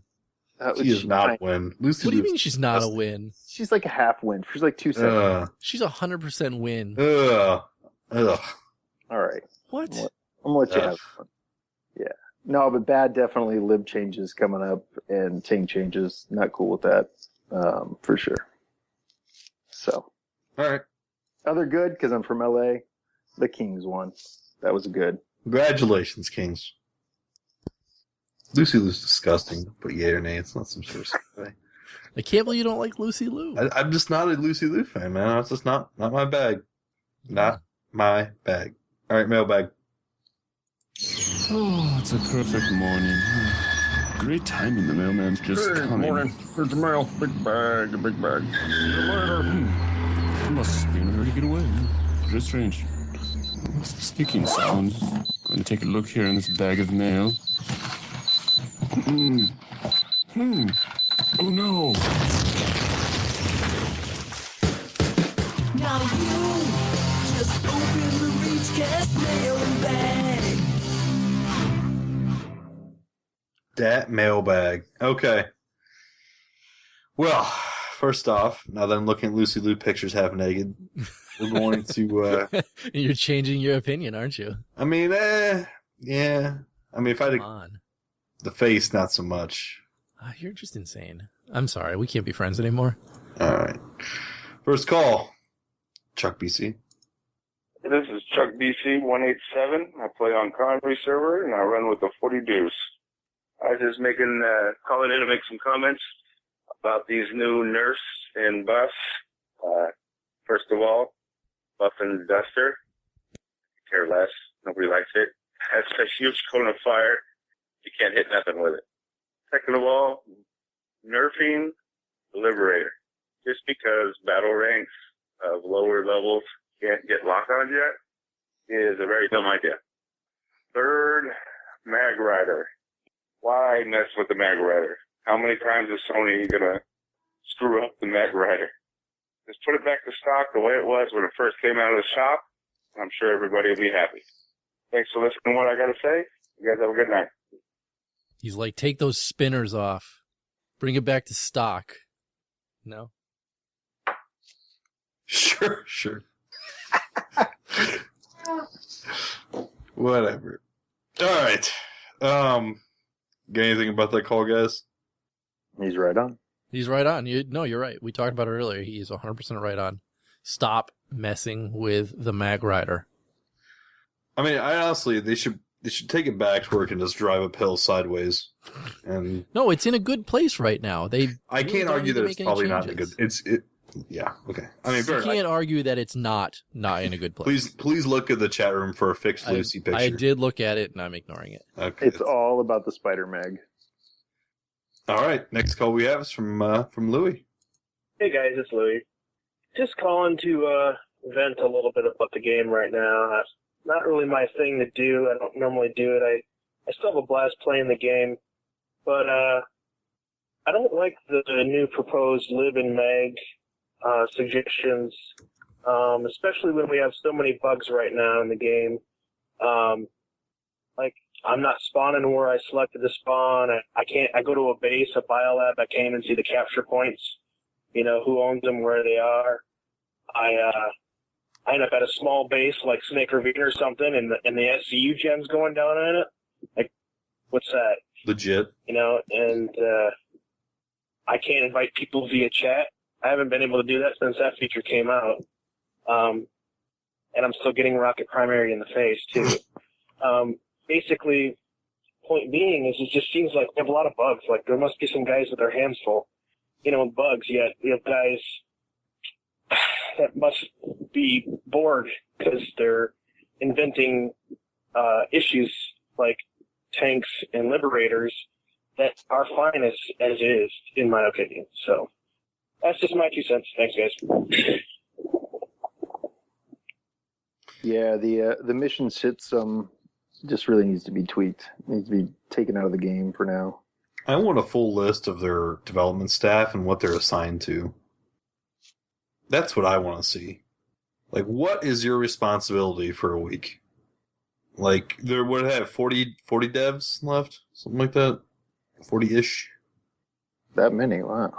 She is not a win. Lucy what do you mean she's not a win? She's like a half win. She's like 2 seconds. She's 100% win. Ugh. All right. What? I'm going to let you have one. Yeah. No, but bad, definitely lib changes coming up and ting changes. Not cool with that, for sure. So. All right. Other good, because I'm from LA, the Kings won. That was good. Congratulations, Kings. Lucy Liu's disgusting, but yay or nay, it's not some sort of way. I can't believe you don't like Lucy Liu. I'm just not a Lucy Liu fan, man. It's just not my bag. Not my bag. All right, mailbag. Oh, it's a perfect morning. Great timing, the mailman's just coming. Morning. Here's the mail. Big bag. Liberator. He must be in a hurry to get away. Very strange. What's the sticking sound? Going to take a look here in this bag of mail. Oh no! Now you just open the ReachCast mailbag. That mailbag. Okay. Well, first off, now that I'm looking at Lucy Liu pictures half naked, we're going to... You're changing your opinion, aren't you? I mean, yeah. I mean, if I had the face, not so much. You're just insane. I'm sorry. We can't be friends anymore. All right. First call. Chuck BC. This is Chuck DC187. I play on Convery server, and I run with the 40 Deuce. I was just calling in to make some comments about these new nerfs and buffs. First of all, buff and duster. Care less. Nobody likes it. Has a huge cone of fire. You can't hit nothing with it. Second of all, nerfing the Liberator. Just because battle ranks of lower levels can't get lock-on yet is a very dumb idea. Third, Mag Rider. Why mess with the Mag Rider? How many times is Sony gonna screw up the Mag Rider? Just put it back to stock the way it was when it first came out of the shop. I'm sure everybody will be happy. Thanks for listening to what I gotta say. You guys have a good night. He's like, take those spinners off. Bring it back to stock. No? Sure. Whatever. All right. Got anything about that call, guys? He's right on. He's right on. You're right. We talked about it earlier. He's 100% right on. Stop messing with the Mag Rider. I mean, I honestly, they should take it back to where it can just drive uphill sideways. And no, it's in a good place right now. I can't argue that it's probably not in a good. Yeah, okay. I mean, you can't argue that it's not in a good place. Please look at the chat room for a fixed Lucy picture. I did look at it, and I'm ignoring it. Okay, it's all about the Spider Mag. All right, next call we have is from Louie. Hey guys, it's Louie. Just calling to vent a little bit about the game right now. That's not really my thing to do. I don't normally do it. I still have a blast playing the game, but I don't like the new proposed Lib and Mag suggestions, especially when we have so many bugs right now in the game. Like, I'm not spawning where I selected to spawn. I go to a base, a biolab, I can't even see the capture points, who owns them, where they are. I end up at a small base like Snake Ravine or something, and the SCU gen's going down on it. Like, what's that? Legit. And I can't invite people via chat. I haven't been able to do that since that feature came out. And I'm still getting rocket primary in the face, too. Basically, point being is it just seems like we have a lot of bugs. Like, there must be some guys with their hands full, with bugs, yet we have guys that must be bored because they're inventing issues like tanks and liberators that are fine as is, in my opinion. So that's just my 2 cents. Thanks, guys. Yeah, the mission system just really needs to be tweaked. It needs to be taken out of the game for now. I want a full list of their development staff and what they're assigned to. That's what I want to see. Like, what is your responsibility for a week? Like, there would have 40 devs left? Something like that? 40-ish? That many? Wow.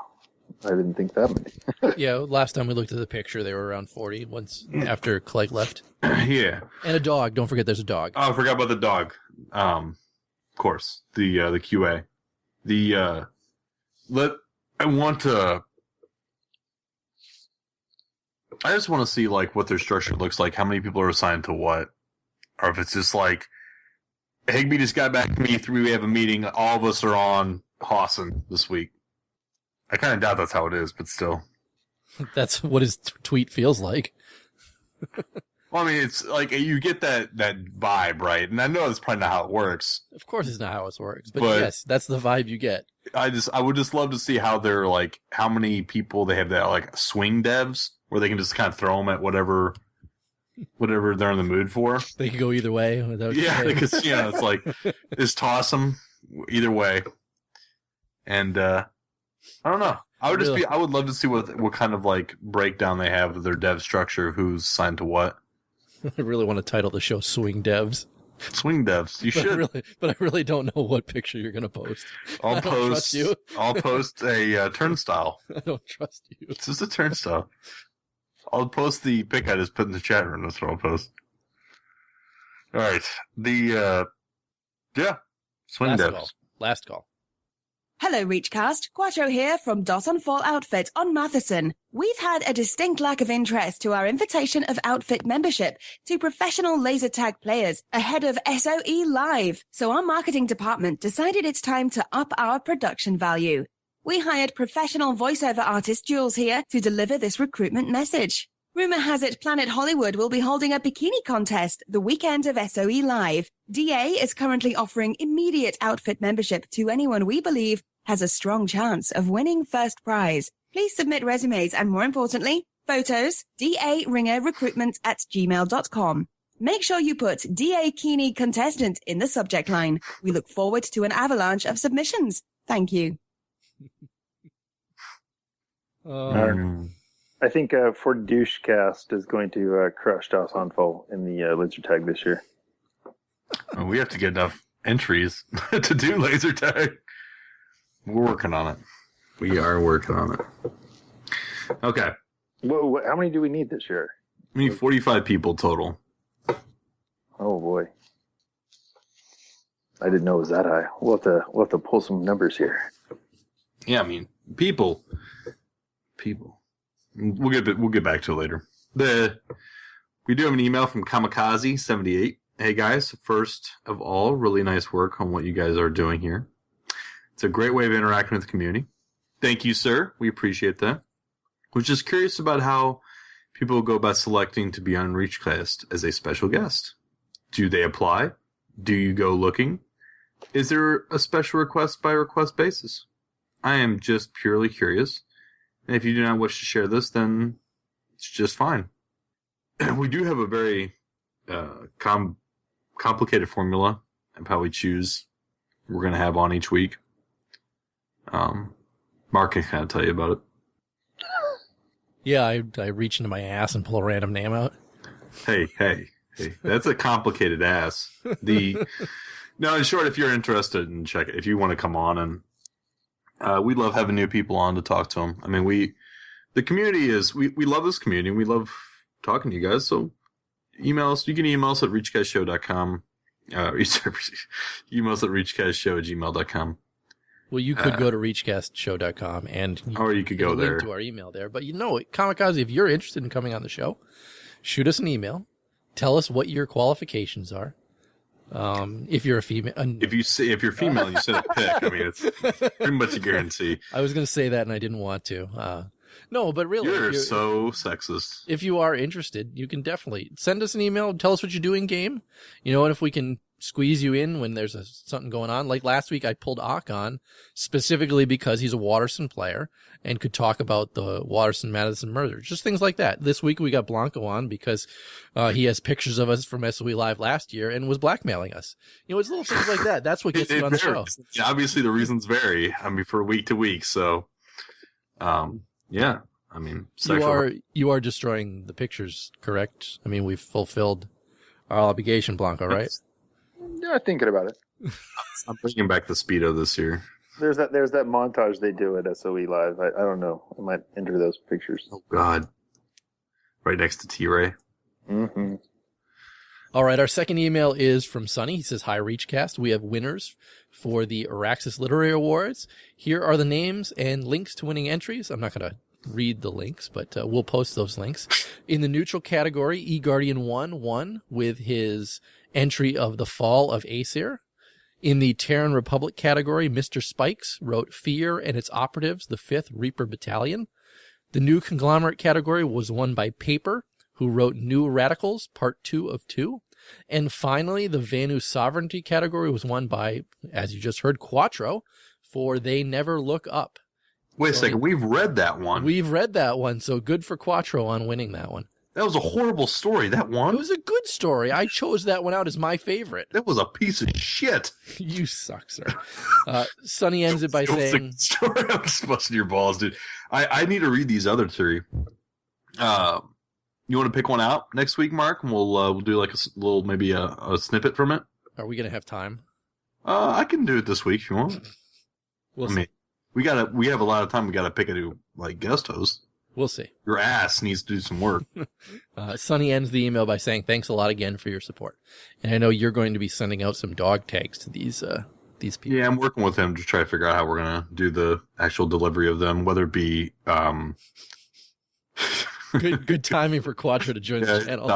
I didn't think that many. Yeah, last time we looked at the picture, they were around 40 once after Clegg left. Yeah. And a dog. Don't forget there's a dog. Oh, I forgot about the dog. Of course. The QA. I just want to see, like, what their structure looks like, how many people are assigned to what. Or if it's just like, Higby just got back to me, we have a meeting, all of us are on Hossin this week. I kind of doubt that's how it is, but still. That's what his tweet feels like. Well, I mean, it's like, you get that vibe, right? And I know that's probably not how it works. Of course it's not how it works, but yes, that's the vibe you get. I would just love to see how they're, like, how many people they have that, like, swing devs, where they can just kind of throw them at whatever they're in the mood for. They could go either way. Yeah, because, it's like, just toss them either way. And, I don't know. I would love to see what kind of, like, breakdown they have of their dev structure, who's assigned to what. I really want to title the show Swing Devs. Swing Devs. You should. But I really don't know what picture you're going to post. I'll trust you. I'll post a turnstile. I don't trust you. It's just a turnstile. I'll post the pic I just put in the chat room. That's what I'll post. All right. Swing Devs. Last call. Hello, ReachCast. Quattro here from Dot on Fall Outfit on Mattherson. We've had a distinct lack of interest to our invitation of outfit membership to professional laser tag players ahead of SOE Live, so our marketing department decided it's time to up our production value. We hired professional voiceover artist Jules here to deliver this recruitment message. Rumor has it Planet Hollywood will be holding a bikini contest the weekend of SOE Live. DA is currently offering immediate outfit membership to anyone we believe has a strong chance of winning first prize. Please submit resumes and, more importantly, photos, daringerrecruitment@gmail.com. Make sure you put DA Keeney contestant in the subject line. We look forward to an avalanche of submissions. Thank you. I think Forty Deuce cast is going to crush Das Hanfo in the laser tag this year. We have to get enough entries to do laser tag. We're working on it. We are working on it. Okay. How many do we need this year? We need 45 people total. Oh boy. I didn't know it was that high. We'll have to pull some numbers here. Yeah, I mean, people. We'll get back to it later. We do have an email from Kamikaze78. Hey guys, first of all, really nice work on what you guys are doing here. It's a great way of interacting with the community. Thank you, sir. We appreciate that. Was just curious about how people go about selecting to be on ReachCast as a special guest. Do they apply? Do you go looking? Is there a special request by request basis? I am just purely curious. And if you do not wish to share this, then it's just fine. We do have a very complicated formula of how we choose we're going to have on each week. Mark can kind of tell you about it. Yeah, I reach into my ass and pull a random name out. Hey, that's a complicated ass. No, in short, if you're interested in check it, if you want to come on, and we love having new people on to talk to them. I mean, the community is, we love this community. We love talking to you guys. So email us. You can email us at reachcastshow.com. Email us at reachcastshow@gmail.com. Well, you could go to reachcastshow.com and you could go there to our email there. But Kamikaze, if you're interested in coming on the show, shoot us an email. Tell us what your qualifications are. If you're a female, if you're female, you send a pic. I mean, it's pretty much a guarantee. I was going to say that and I didn't want to. No, but really, you're so sexist. If you are interested, you can definitely send us an email. Tell us what you do in game. And if we can squeeze you in when there's something going on. Like last week, I pulled Ock on specifically because he's a Waterson player and could talk about the Waterson-Mattherson murder. Just things like that. This week, we got Blanco on because he has pictures of us from SOE Live last year and was blackmailing us. It's little things like that. That's what gets you on the show. Yeah, obviously, the reasons vary. I mean, for week to week. So, yeah. I mean, you are destroying the pictures, correct? I mean, we've fulfilled our obligation, Blanco, right? Yeah, thinking about it. I'm bringing back the Speedo this year. There's that montage they do at SOE Live. I don't know. I might enter those pictures. Oh God! Right next to T-Ray. Mm-hmm. All right, our second email is from Sonny. He says, "Hi, ReachCast. We have winners for the Araxis Literary Awards. Here are the names and links to winning entries. I'm not going to read the links, but we'll post those links. In the neutral category, eGuardian1 won with his entry of The Fall of Aesir. In the Terran Republic category, Mr. Spikes wrote Fear and its Operatives, the 5th Reaper Battalion. The new conglomerate category was won by Paper, who wrote New Radicals, Part 2 of 2. And finally, the Vanu Sovereignty category was won by, as you just heard, Quattro for They Never Look Up. Wait a second, we've read that one. We've read that one, so good for Quattro on winning that one. That was a horrible story, that one. It was a good story. I chose that one out as my favorite. That was a piece of shit. You suck, sir. Sonny ends it by saying... Story. I'm just busting your balls, dude. I need to read these other three. You want to pick one out next week, Mark? And we'll do like a little, maybe a snippet from it? Are we going to have time? I can do it this week if you want. We'll see. We have a lot of time. We got to pick a new guest host. We'll see. Your ass needs to do some work. Sonny ends the email by saying, "Thanks a lot again for your support." And I know you're going to be sending out some dog tags to these people. Yeah, I'm working with him to try to figure out how we're going to do the actual delivery of them, whether it be Good timing for Quattro to join the channel.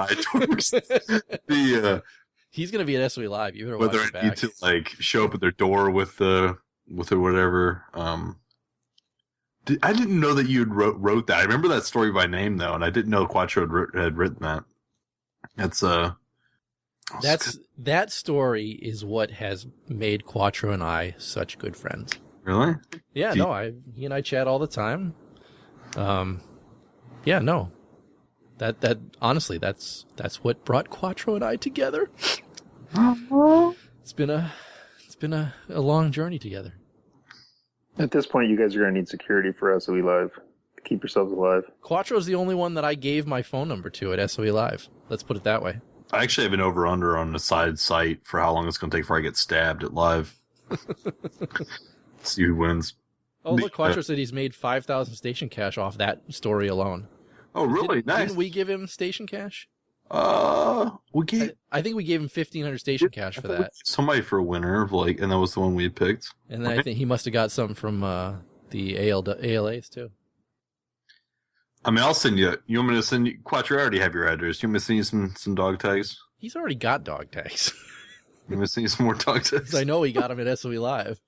He's going to be at SOE Live. You better watch whether his I back. need to like show up at their door with or whatever. I didn't know that you wrote that. I remember that story by name though, and I didn't know Quattro had written that. That story is what has made Quattro and I such good friends. Really? Yeah, he and I chat all the time. That honestly, that's what brought Quattro and I together. It's been a long journey together. At this point, you guys are going to need security for SOE Live to keep yourselves alive. Quattro's the only one that I gave my phone number to at SOE Live. Let's put it that way. I actually have an over-under on the side site for how long it's going to take before I get stabbed at live. See who wins. Oh, look, Quattro said he's made 5,000 station cash off that story alone. Oh, really? Nice. Didn't we give him station cash? I think we gave him 1,500 station cash for that. Somebody for a winner, and that was the one we had picked. And then I think he must have got some from the ALAs too. I mean, I'll send you. You want me to send you? Quattro, I already have your address. You want me to send you some dog tags? He's already got dog tags. You want me to send you some more dog tags? I know he got them at SOE Live.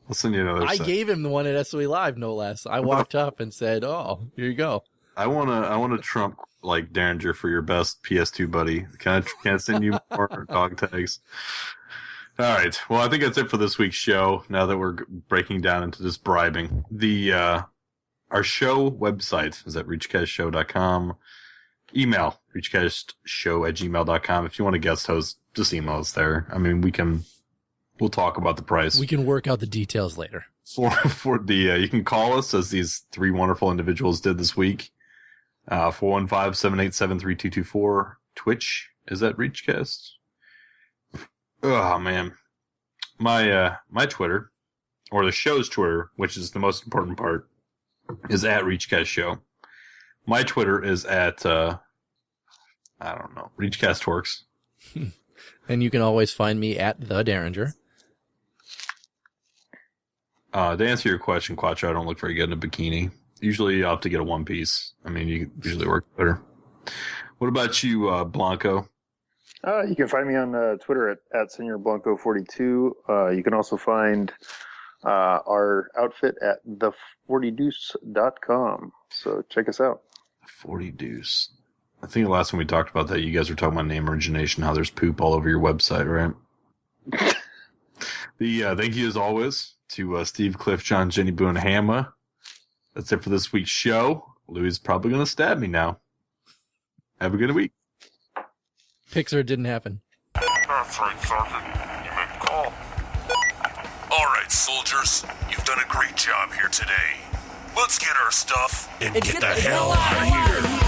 I'll send you another. I gave him the one at SOE Live, no less. I walked up and said, "Oh, here you go." I want to trump like Deringer for your best PS2 buddy. Can I send you more dog tags? All right. Well, I think that's it for this week's show. Now that we're breaking down into this bribing, our show website is at reachcastshow.com. Email reachcastshow@gmail.com. If you want a guest host, just email us there. I mean, we'll talk about the price. We can work out the details later. For you can call us as these three wonderful individuals did this week. 415-787-3224. Twitch is at ReachCast. Oh man, my Twitter, or the show's Twitter, which is the most important part, is at ReachCast Show. My Twitter is at I don't know, ReachCast Torkz. And you can always find me at the Deringer. To answer your question, Quattro, I don't look very good in a bikini. Usually I'll have to get a one piece. I mean, you usually work better. What about you, Blanco? You can find me on Twitter at SenorBlanco42. You can also find our outfit at the40deuce.com. So check us out. 40 Deuce. I think the last time we talked about that, you guys were talking about name origination, how there's poop all over your website, right? Thank you as always to Steve, Cliff, John, Jenny, Boo, and Hamma. That's it for this week's show. Louis is probably going to stab me now. Have a good week. Pixar didn't happen. That's right, Sergeant. You made the call. All right, soldiers. You've done a great job here today. Let's get our stuff and get the hell out of here.